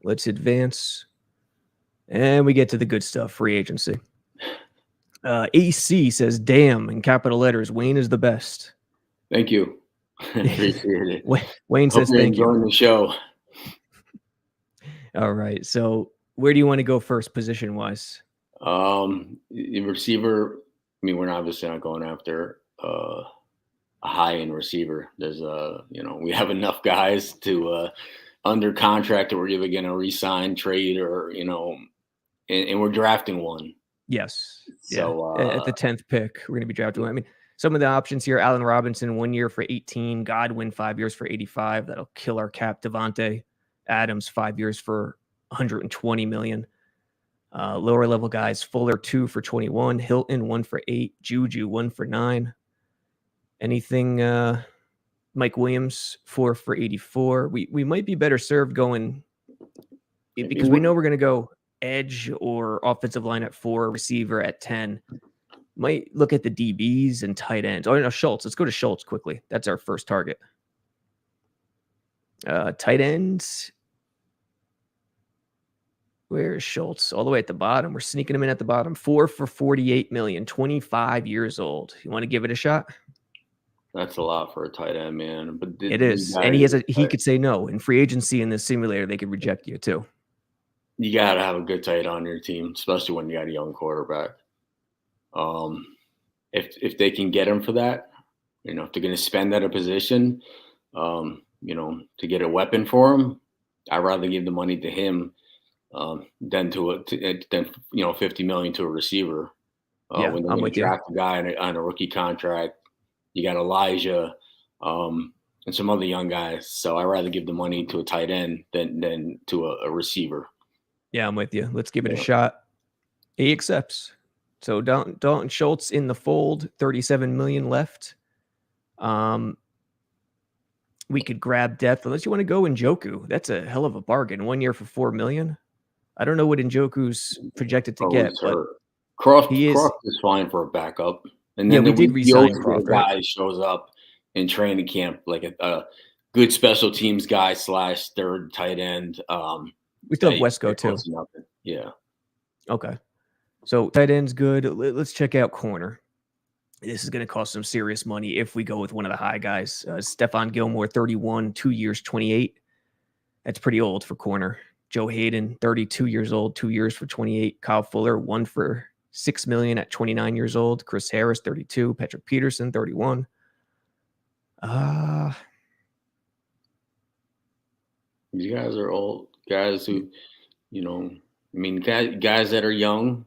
Let's advance. And we get to the good stuff, free agency. AC says, damn, in capital letters, Wayne is the best. Thank you. Appreciate it. Wayne says, thank you. Enjoying the show. All right. So where do you want to go first, position-wise? The receiver, we're obviously not going after a high-end receiver. There's we have enough guys to under contract that we're either going to re-sign, trade, or and we're drafting one. Yes. So at the 10th pick, we're going to be drafting one. Some of the options here: Allen Robinson, 1 year for 18; Godwin, 5 years for 85. That'll kill our cap. Devontae Adams, 5 years for 120 million. Lower level guys: Fuller, 2 for 21; Hilton, 1 for 8; Juju, 1 for 9. Anything? Mike Williams, 4 for 84. We might be better served going, because we know we're going to go edge or offensive line at 4, receiver at 10. Might look at the DBs and tight ends. Oh no, Schultz. Let's go to Schultz quickly. That's our first target. Tight ends. Where is Schultz? All the way at the bottom. We're sneaking him in at the bottom. 4 for 48 million. 25 years old. You want to give it a shot? That's a lot for a tight end, man. But it is, and he could say no. In free agency in this simulator, they could reject you too. You got to have a good tight end on your team, especially when you got a young quarterback. If they can get him for that, if they're going to spend at a position, to get a weapon for him, I'd rather give the money to him than than 50 million to a receiver. Yeah, When they're I'm going to with you. draft a guy on a rookie contract, you got Elijah and some other young guys. So I'd rather give the money to a tight end than to a receiver. Yeah, I'm with you. Let's give it a shot. He accepts. So Dalton Schultz in the fold, 37 million left. We could grab depth unless you want to go Njoku. That's a hell of a bargain. 1 year for 4 million. I don't know what Njoku's projected to get, but Croft he is. is fine for a backup. And Yeah, then we did you resign always Croft, get a right? guy shows up in training camp, like a good special teams guy / third tight end. We still have Wesco too. Yeah. Okay. So tight end's good. Let's check out corner. This is going to cost some serious money if we go with one of the high guys. Stephon Gilmore, 31, 2 years, 28. That's pretty old for corner. Joe Hayden, 32 years old, 2 years for 28. Kyle Fuller, 1 for 6 million at 29 years old. Chris Harris, 32. Patrick Peterson, 31. These guys are old guys who, guys that are young,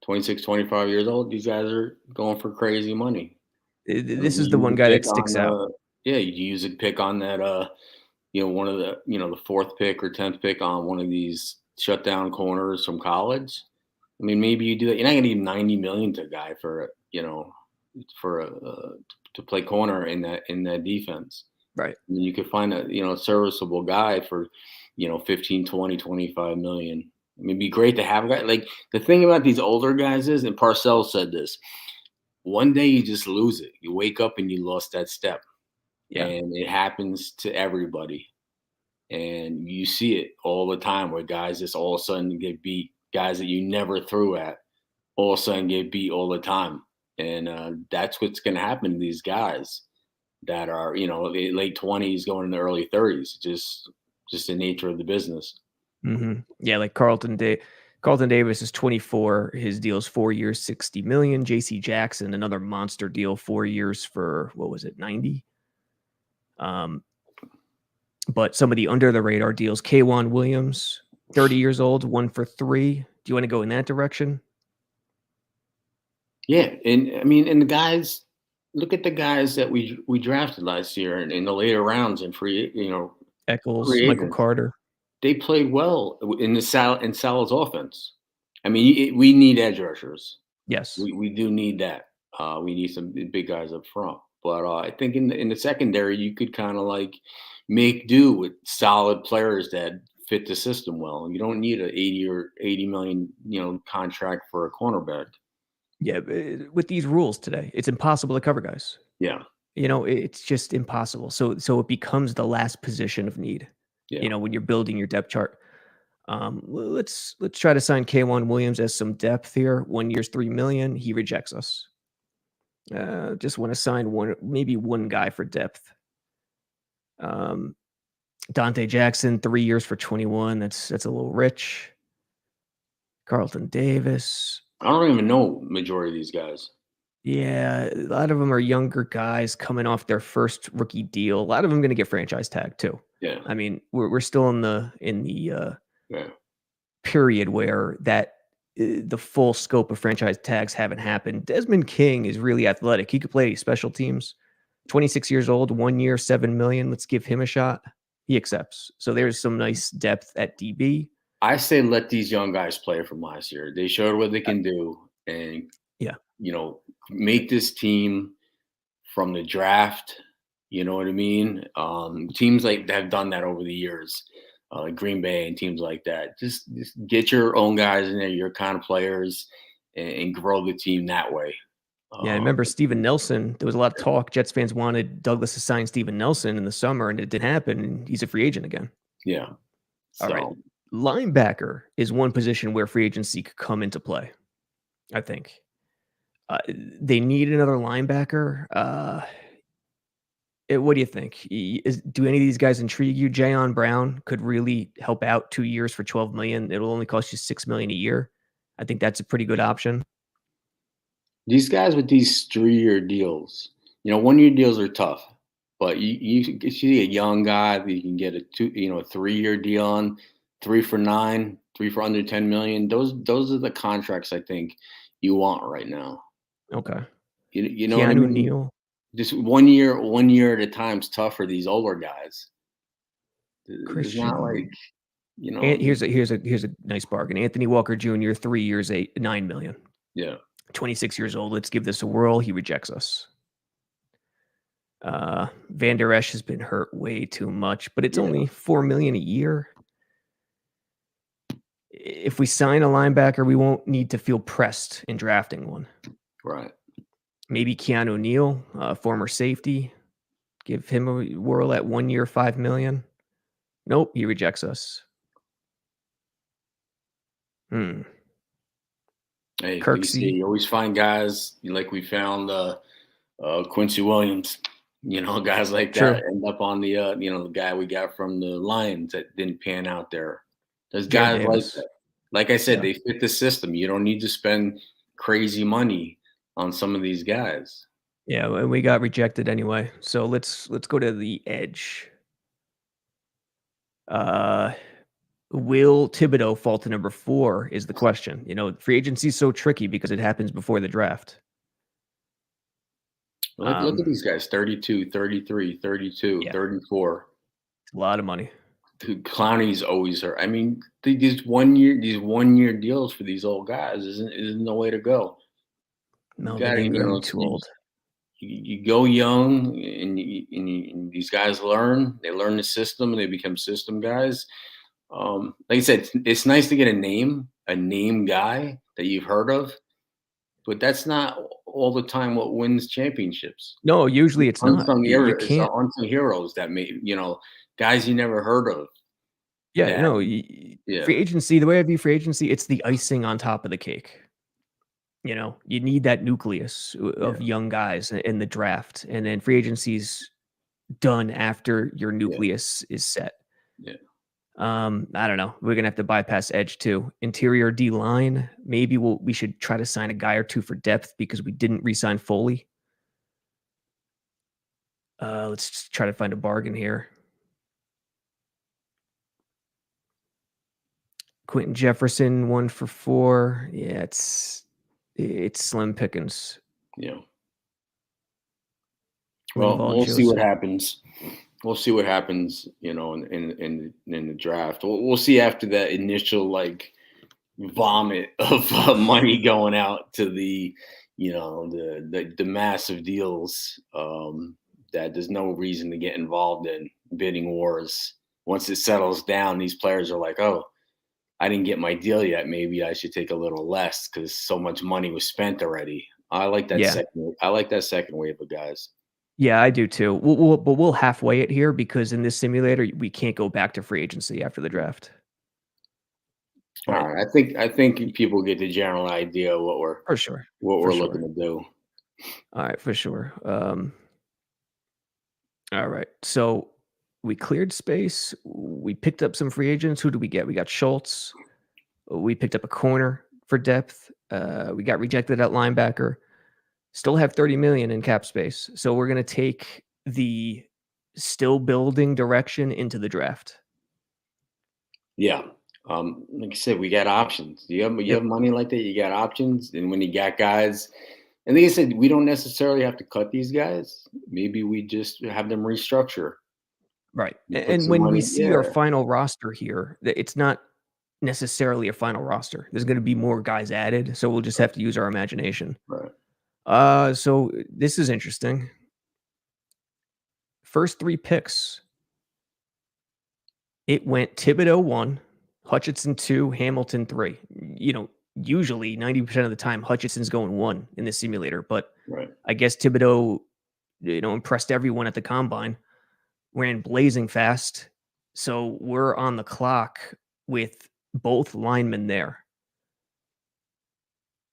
26, 25 years old, these guys are going for crazy money. This is the one guy that sticks out. Yeah, you use a pick on that, one of the, the 4th pick or 10th pick on one of these shutdown corners from college. I mean, maybe you do that. You're not going to give 90 million to a guy to play corner in that defense. Right. I mean, you could find a serviceable guy for 15, 20, 25 million. I mean, it'd be great to have a guy. Like, the thing about these older guys is, and Parcells said this, one day you just lose it. You wake up and you lost that step. Yeah. And it happens to everybody. And you see it all the time where guys just all of a sudden get beat. Guys that you never threw at all of a sudden get beat all the time. And that's what's going to happen to these guys that are, late 20s going in the early 30s. Just the nature of the business. Mm-hmm. Yeah, like Carlton Davis is 24. His deal is 4 years, 60 million. JC Jackson, another monster deal, 4 years for, 90? But some of the under the radar deals, K'Wan Williams, 30 years old, 1 for 3. Do you want to go in that direction? Yeah. And I mean, and the guys, look at the guys that we drafted last year in the later rounds and Eccles, Michael Carter. They played well in Salah's offense. I mean, we need edge rushers. Yes. We do need that. We need some big guys up front. But I think in the secondary, you could kind of like make do with solid players that fit the system well. You don't need an 80 million contract for a cornerback. Yeah, with these rules today, it's impossible to cover guys. Yeah, it's just impossible. So it becomes the last position of need. Yeah. When you're building your depth chart. Let's try to sign K'Wan Williams as some depth here. 1 year, 3 million. He rejects us. Just want to sign maybe one guy for depth. Dante Jackson, 3 years for 21. That's a little rich. Carlton Davis. I don't even know majority of these guys. Yeah, a lot of them are younger guys coming off their first rookie deal. A lot of them going to get franchise tag too. Yeah, I mean, we're still in the period where the full scope of franchise tags haven't happened. Desmond King is really athletic. He could play special teams. 26 years old, 1 year, 7 million. Let's give him a shot. He accepts. So there's some nice depth at DB. I say let these young guys play from last year. They showed what they can do, and make this team from the draft. You know what I mean? Teams like that have done that over the years, like Green Bay and teams like that. Just get your own guys in there, your kind of players, and grow the team that way. Yeah, I remember Steven Nelson. There was a lot of talk. Jets fans wanted Douglas to sign Steven Nelson in the summer, and it didn't happen. And he's a free agent again. Yeah. All right. Linebacker is one position where free agency could come into play, I think. They need another linebacker. What do you think? Do any of these guys intrigue you? Jon Brown could really help out. 2 years for $12 million. It'll only cost you $6 million a year. I think that's a pretty good option. These guys with these 3-year deals, 1 year deals are tough. But you see a young guy that you can get a 3-year deal on, 3 for $9, 3 for under $10 million. Those are the contracts I think you want right now. Okay. You know what I Keanu mean? Neal. Just 1 year at a time is tough for these older guys. It's not like, And here's a nice bargain. Anthony Walker Jr., 3 years, $9 million. Yeah. 26 years old. Let's give this a whirl. He rejects us. Van Der Esch has been hurt way too much, but it's only $4 million a year. If we sign a linebacker, we won't need to feel pressed in drafting one. Right. Maybe Keanu Neal, former safety. Give him a whirl at 1 year, $5 million. Nope, he rejects us. Hey, Kirksey. you always find guys like we found Quincy Williams. Guys like that end up on the the guy we got from the Lions that didn't pan out there. There's guys like that. Like I said, they fit the system. You don't need to spend crazy money on some of these guys. Yeah, and we got rejected anyway. So let's go to the edge. Will Thibodeau fall to number 4 is the question. Free agency is so tricky because it happens before the draft. Look at these guys, 32, 33, 32, 34. It's a lot of money. Dude, Clowney's always hurt. I mean, these 1 year deals for these old guys isn't the way to go. Melvin Ingram, too old. You go young, and these guys learn. They learn the system, and they become system guys. Like I said, it's nice to get a name guy that you've heard of, but that's not all the time what wins championships. No, usually it's not. Unsung heroes that guys you never heard of. Yeah, free agency, the way I view free agency, it's the icing on top of the cake. You need that nucleus of young guys in the draft, and then free agency's done after your nucleus is set. Yeah. I don't know. We're gonna have to bypass edge too. Interior D line. Maybe we should try to sign a guy or two for depth because we didn't re-sign Foley. Let's just try to find a bargain here. Quentin Jefferson, 1 for 4. Yeah, it's slim pickings. Yeah. Well, we'll see what happens. We'll see what happens, in the draft. We'll see after that initial vomit of money going out to the massive deals that there's no reason to get involved in bidding wars. Once it settles down, these players are like, oh, I didn't get my deal yet. Maybe I should take a little less because so much money was spent already. I like that second wave of guys. Yeah, I do too. We'll halfway it here because in this simulator we can't go back to free agency after the draft. All right. I think people get the general idea of what we're looking to do. All right, for sure. All right. So we cleared space. We picked up some free agents. Who do we get? We got Schultz. We picked up a corner for depth. We got rejected at linebacker. Still have $30 million in cap space. So we're going to take the still building direction into the draft. Yeah. Like I said, we got options. You have money like that, you got options. And when you got guys, and like I said, we don't necessarily have to cut these guys. Maybe we just have them restructure. Right. And when we see our final roster here, it's not necessarily a final roster. There's going to be more guys added. So we'll just have to use our imagination. Right. So this is interesting. First 3 picks. It went Thibodeau 1, Hutchinson 2, Hamilton 3. Usually 90% of the time Hutchinson's going 1 in the simulator, but I guess Thibodeau, impressed everyone at the combine, ran blazing fast. So we're on the clock with both linemen there.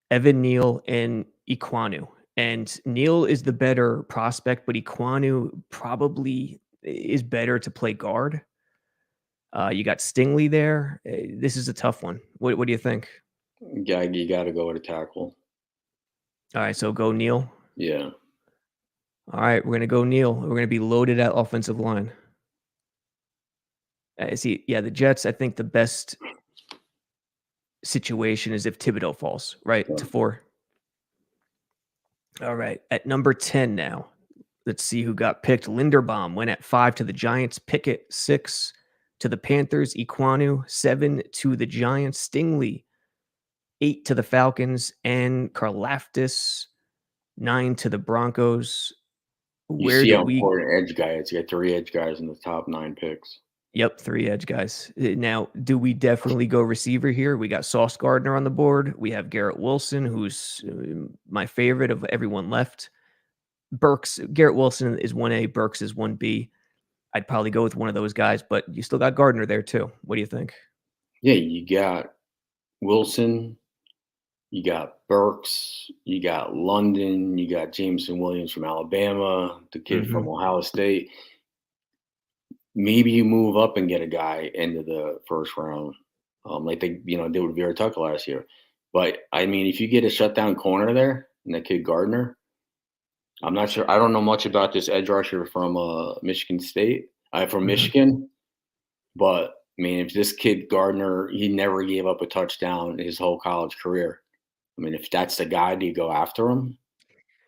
Evan Neal and Ekwonu. And Neal is the better prospect, but Ekwonu probably is better to play guard. You got Stingley there. This is a tough one. What do you think? Yeah, you got to go with a tackle. All right, so go Neal. Yeah. All right, we're gonna go Neil. We're gonna be loaded at offensive line. See, yeah, the Jets. I think the best situation is if Thibodeau falls right to 4. All right, at number 10 now. Let's see who got picked. Linderbaum went at 5 to the Giants. Pickett 6 to the Panthers. Equanu 7 to the Giants. Stingley 8 to the Falcons, and Karlaftis 9 to the Broncos. You Where see do how we? important edge guy is. You got 3 edge guys in the top 9 picks. Yep, 3 edge guys. Now, do we definitely go receiver here? We got Sauce Gardner on the board. We have Garrett Wilson, who's my favorite of everyone left. Burks, Garrett Wilson is 1A, Burks is 1B. I'd probably go with one of those guys, but you still got Gardner there too. What do you think? Yeah, you got Wilson, you got Burks, you got London, you got Jameson Williams from Alabama, the kid from Ohio State. Maybe you move up and get a guy into the first round, like they did with Vera Tucker last year. But I mean, if you get a shutdown corner there and that kid Gardner, I'm not sure. I don't know much about this edge rusher from Michigan State. From Michigan, but I mean, if this kid Gardner, he never gave up a touchdown his whole college career. I mean, if that's the guy, do you go after him?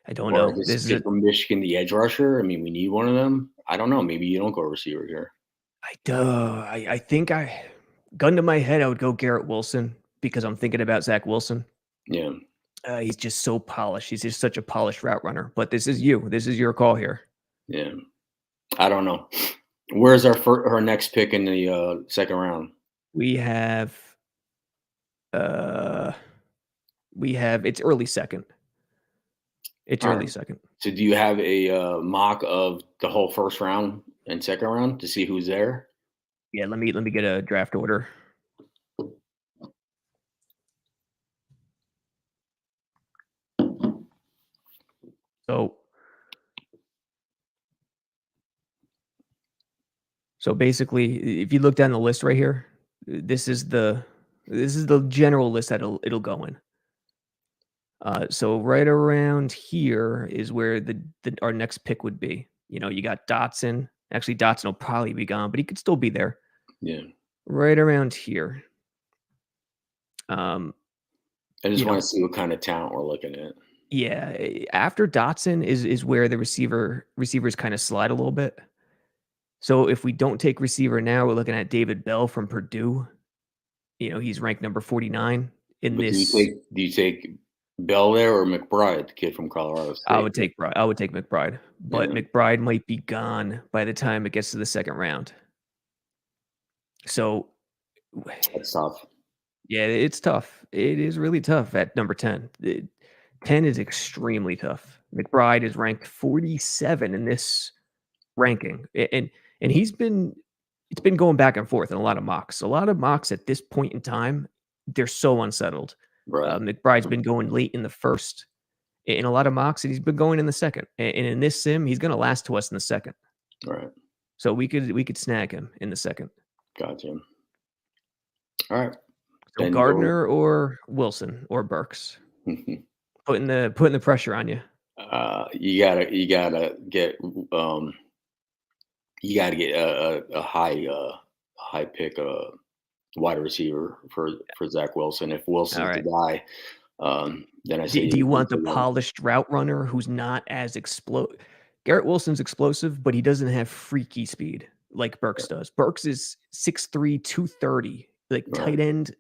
I don't Or know. this kid from Michigan, the edge rusher. I mean, we need one of them. I don't know. Maybe you don't go receiver here. I think gun to my head, I would go Garrett Wilson because I'm thinking about Zach Wilson. Yeah. He's just so polished. He's just such a polished route runner. But this is you. This is your call here. Yeah. I don't know. Where's our next pick in the second round? We have it's early second. It's early second. So do you have a mock of the whole first round and second round to see who's there? Yeah, let me get a draft order. So basically, if you look down the list right here, this is the general list that it'll go in. So right around here is where our next pick would be. You got Dotson. Actually, Dotson will probably be gone, but he could still be there. Yeah. Right around here. I just want to see what kind of talent we're looking at. Yeah, after Dotson is where the receivers kind of slide a little bit. So if we don't take receiver now, we're looking at David Bell from Purdue. He's ranked number 49 in this. Do you take Bell there or McBride, the kid from Colorado State? I would take McBride, but McBride might be gone by the time it gets to the second round. So that's tough. Yeah, it's tough. It is really tough at number 10. 10 is extremely tough. McBride is ranked 47 in this ranking, and it's been going back and forth in a lot of mocks. A lot of mocks at this point in time, they're so unsettled. Right. McBride's been going late in the first in a lot of mocks, and he's been going in the second. And in this sim, he's going to last to us in the second. Right. So we could snag him in the second. Gotcha. All right. So Gardner or Wilson or Burks. putting the pressure on you. You gotta get a high pick wide receiver for Zach Wilson. If Wilson's the guy, then I say. Do you want the polished route runner who's not as explosive? Garrett Wilson's explosive, but he doesn't have freaky speed like Burks does. Burks is 6'3", 230, tight end.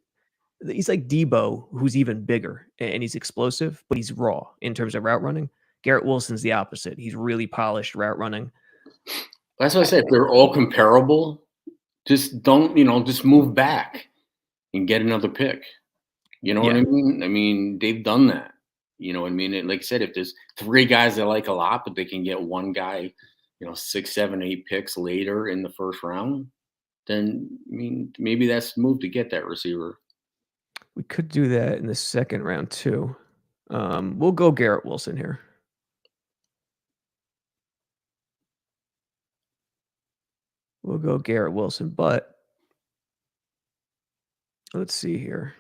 He's like Debo, who's even bigger, and he's explosive, but he's raw in terms of route running. Garrett Wilson's the opposite. He's really polished route running. That's what I said. If they're all comparable, just just move back and get another pick. You know what I mean? I mean, they've done that. You know what I mean? Like I said, if there's 3 guys I like a lot, but they can get one guy, 6, 7, 8 picks later in the first round, then I mean, maybe that's the move to get that receiver. We could do that in the second round too. We'll go Garrett Wilson here. We'll go Garrett Wilson, but let's see here.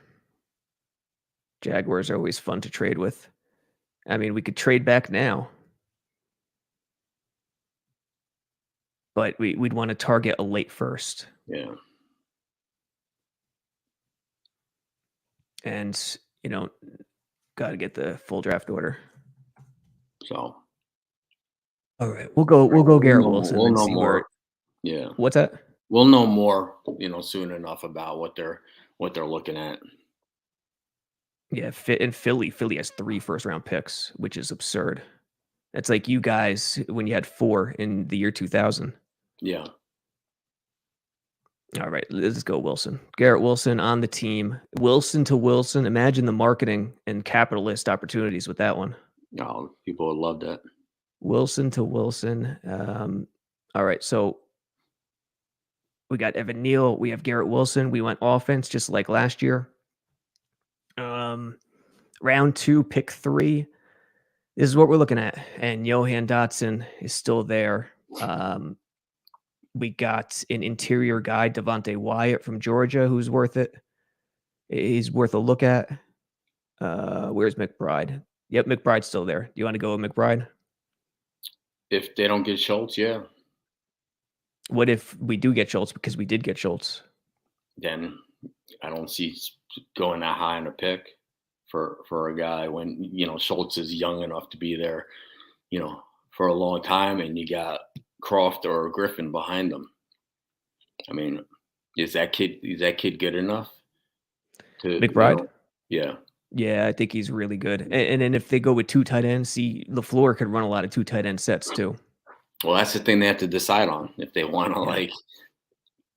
Jaguars are always fun to trade with. I mean, we could trade back now. but we'd want to target a late first. Yeah. And, got to get the full draft order. So. All right, we'll go Garrett Wilson. We'll and know see more. Yeah. What's that? We'll know more, soon enough about what they're looking at. Yeah, in Philly has 3 first-round picks, which is absurd. That's like you guys when you had 4 in the year 2000. Yeah. All right, let's go Wilson. Garrett Wilson on the team. Wilson to Wilson. Imagine the marketing and capitalist opportunities with that one. No, people would love that. Wilson to Wilson. All right, so we got Evan Neal. We have Garrett Wilson. We went offense just like last year. Round 2, pick 3. This is what we're looking at. And Johan Dotson is still there. We got an interior guy, Devontae Wyatt from Georgia, who's worth it. He's worth a look at. Where's McBride? Yep, McBride's still there. Do you want to go with McBride? If they don't get Schultz, yeah. What if we do get Schultz, because we did get Schultz? Then I don't see going that high in a pick for a guy when, Schultz is young enough to be there, for a long time, and you got Croft or Griffin behind them. I mean, is that kid good enough to McBride? Yeah. Yeah, I think he's really good. And then if they go with 2 tight ends, LaFleur could run a lot of 2 tight end sets too. Well, that's the thing they have to decide on if they want to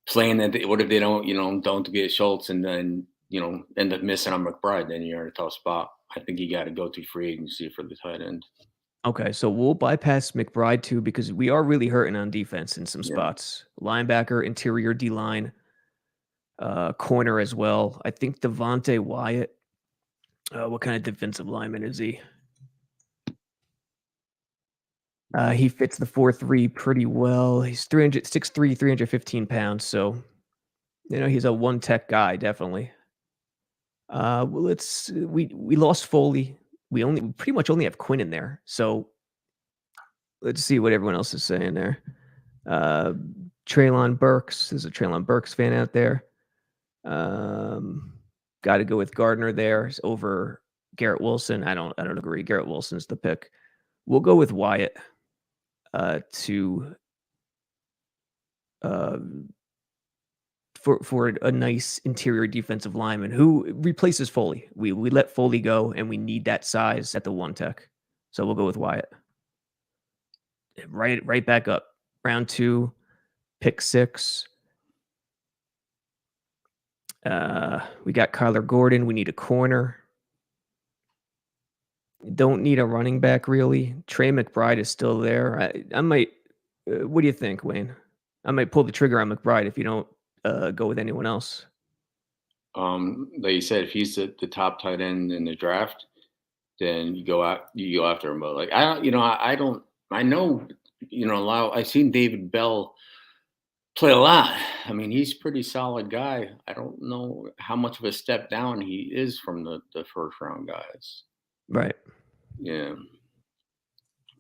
playing that. What if they don't get Schultz and then end up missing on McBride? Then you're in a tough spot. I think you got to go to free agency for the tight end. Okay, so we'll bypass McBride too because we are really hurting on defense in some spots. Linebacker, interior D-line, corner as well. I think Devontae Wyatt. What kind of defensive lineman is he? He fits the 4.3 pretty well. He's 6'3", 315 pounds. So, he's a one-tech guy, definitely. We lost Foley. We pretty much only have Quinn in there. So let's see what everyone else is saying there. Treylon Burks. There's a Treylon Burks fan out there. Got to go with Gardner there over Garrett Wilson. I don't agree. Garrett Wilson's the pick. We'll go with Wyatt for a nice interior defensive lineman who replaces Foley. We let Foley go, and we need that size at the 1-tech. So we'll go with Wyatt. Right back up. Round 2, pick 6. We got Kyler Gordon. We need a corner. Don't need a running back, really. Trey McBride is still there. I might. What do you think, Wayne? I might pull the trigger on McBride if you don't go with anyone else. Like you said, if he's the top tight end in the draft, then you go after him. But I know, I've seen David Bell play a lot. I mean, he's a pretty solid guy. I don't know how much of a step down he is from the first round guys. Right. Yeah.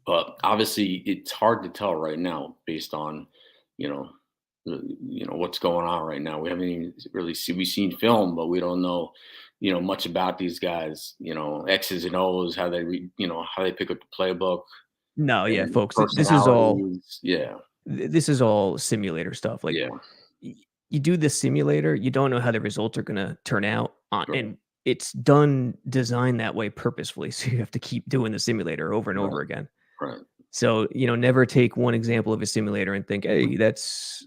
But obviously it's hard to tell right now based on, what's going on right now. We haven't even really we've seen film, but we don't know, much about these guys, X's and O's, how they how they pick up the playbook. No, yeah, folks, this is all simulator stuff. Like, you do the simulator, you don't know how the results are going to turn out and it's designed that way purposefully. So you have to keep doing the simulator over and over again. Right. So, never take one example of a simulator and think, hey, that's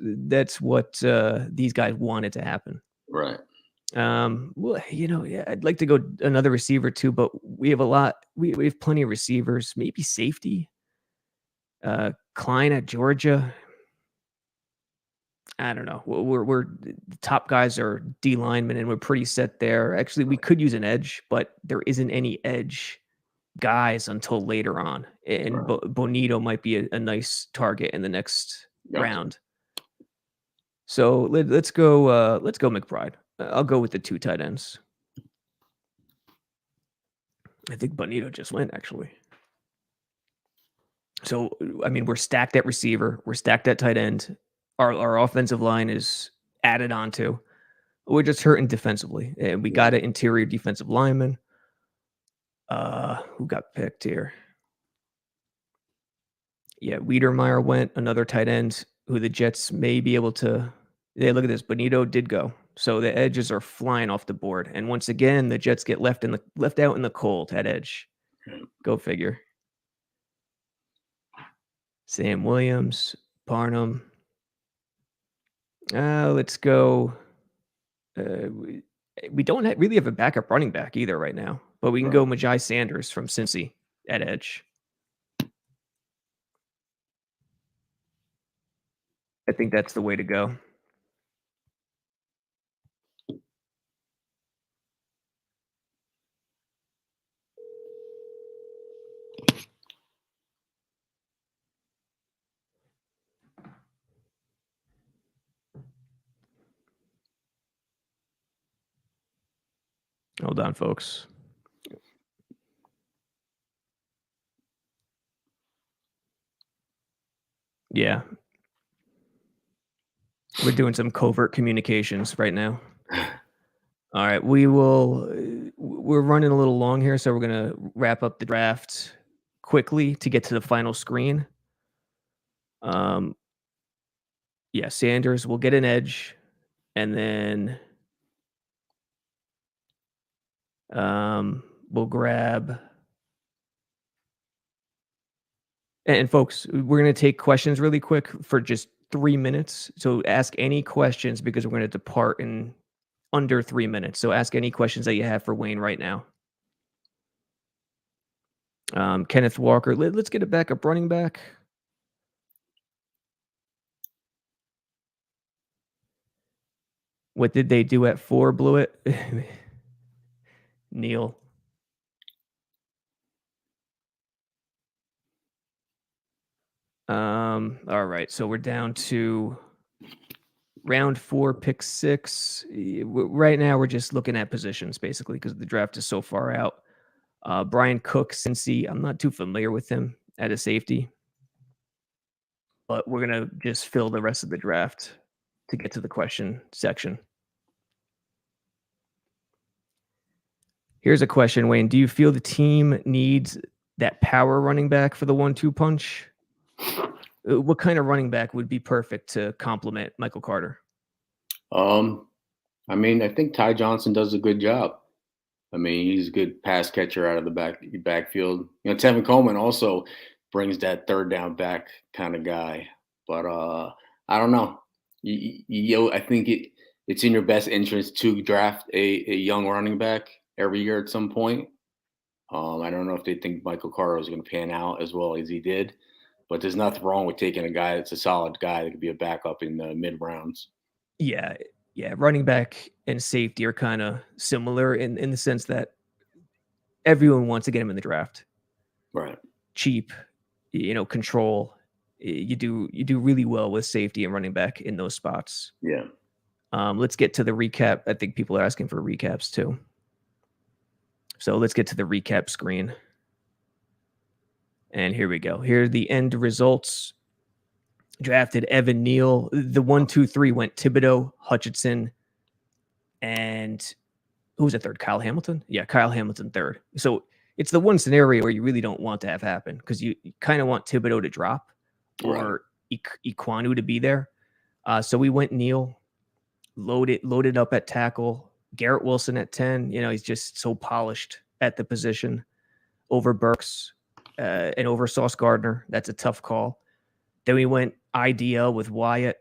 what these guys wanted to happen. Right. Well, I'd like to go another receiver too, but we have a lot. We have plenty of receivers, maybe safety. Klein at Georgia. I don't know. We're the top guys are D linemen, and we're pretty set there. Actually, we could use an edge, but there isn't any edge guys until later on. And Bonito might be a nice target in the next round. So let's go McBride. I'll go with the 2 tight ends. I think Bonito just went, actually. So, I mean, we're stacked at receiver. We're stacked at tight end. Our offensive line is added onto. We're just hurting defensively. And we got an interior defensive lineman. Who got picked here? Yeah, Wiedermeyer went, another tight end who the Jets may be able to. Yeah, look at this. Bonito did go. So the edges are flying off the board. And once again, the Jets get left out in the cold at edge. Go figure. Sam Williams, Barnum. Let's go. We don't really have a backup running back either right now, but we can go Majai Sanders from Cincy at edge. I think that's the way to go. Hold on, folks. Yeah. We're doing some covert communications right now. All right. We're running a little long here, so we're going to wrap up the draft quickly to get to the final screen. Yeah, Sanders will get an edge, and then we'll grab. And folks, we're going to take questions really quick for just 3 minutes. So ask any questions because we're going to depart in under 3 minutes. So ask any questions that you have for Wayne right now. Kenneth Walker, let's get a backup running back. What did they do at 4, Blewett? Neil. All right, so we're down to round 4, pick 6. Right now, we're just looking at positions, basically, because the draft is so far out. Brian Cook, Cincy, I'm not too familiar with him at a safety. But we're going to just fill the rest of the draft to get to the question section. Here's a question, Wayne. Do you feel the team needs that power running back for the 1-2 punch? What kind of running back would be perfect to complement Michael Carter? I mean, I think Ty Johnson does a good job. I mean, he's a good pass catcher out of the backfield. You know, Tevin Coleman also brings that third down back kind of guy. But I don't know. I think it's in your best interest to draft a young running back every year at some point. I don't know if they think Michael Carter was going to pan out as well as he did. But there's nothing wrong with taking a guy that's a solid guy that could be a backup in the mid rounds. Yeah. Running back and safety are kind of similar in the sense that everyone wants to get him in the draft. Right. Cheap, control. You do really well with safety and running back in those spots. Yeah. Let's get to the recap. I think people are asking for recaps too. So let's get to the recap screen. And here we go. Here are the end results. Drafted Evan Neal. The 1, 2, 3 went Thibodeau, Hutchinson, and who was the third? Kyle Hamilton? Yeah, Kyle Hamilton third. So it's the one scenario where you really don't want to have happen because you kind of want Thibodeau to drop or Iquanu to be there. So we went Neal, loaded up at tackle. Garrett Wilson at 10. He's just so polished at the position over Burks. And over Sauce Gardner. That's a tough call. Then we went IDL with Wyatt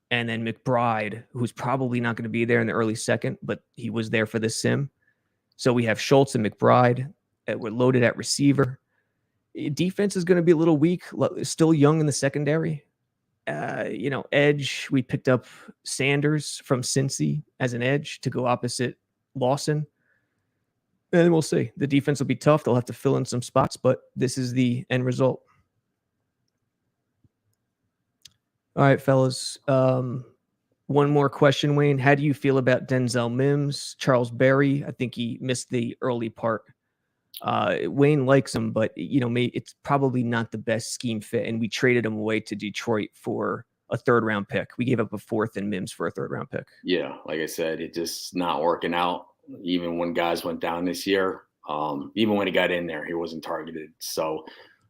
and then McBride, who's probably not going to be there in the early second, but he was there for the sim. So we have Schultz and McBride. We're loaded at receiver. Defense is going to be a little weak, still young in the secondary. Edge, we picked up Sanders from Cincy as an edge to go opposite Lawson. And we'll see. The defense will be tough. They'll have to fill in some spots, but this is the end result. All right, fellas. One more question, Wayne. How do you feel about Denzel Mims, Charles Berry? I think he missed the early part Wayne likes him, but it's probably not the best scheme fit. And we traded him away to Detroit for a 3rd round pick. We gave up a 4th and Mims for a 3rd round pick. Yeah, like I said, it just not working out. Even when guys went down this year, even when he got in there, he wasn't targeted. So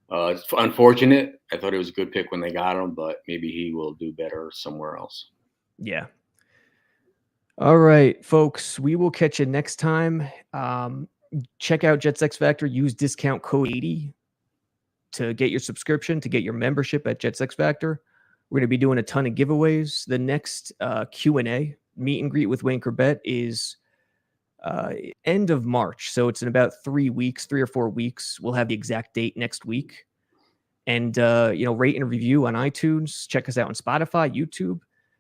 it's unfortunate. I thought it was a good pick when they got him, but maybe he will do better somewhere else. Yeah. All right, folks, we will catch you next time. Check out Jets X Factor. Use discount code 80 to get your subscription, to get your membership at Jets X Factor. We're going to be doing a ton of giveaways. The next Q&A, meet and greet with Wayne Chrebet, is end of March. So it's in about 3 or 4 weeks. We'll have the exact date next week. And, rate and review on iTunes. Check us out on Spotify, YouTube.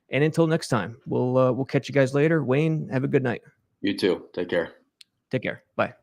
And until next time, we'll catch you guys later. Wayne, have a good night. You too. Take care. Take care. Bye.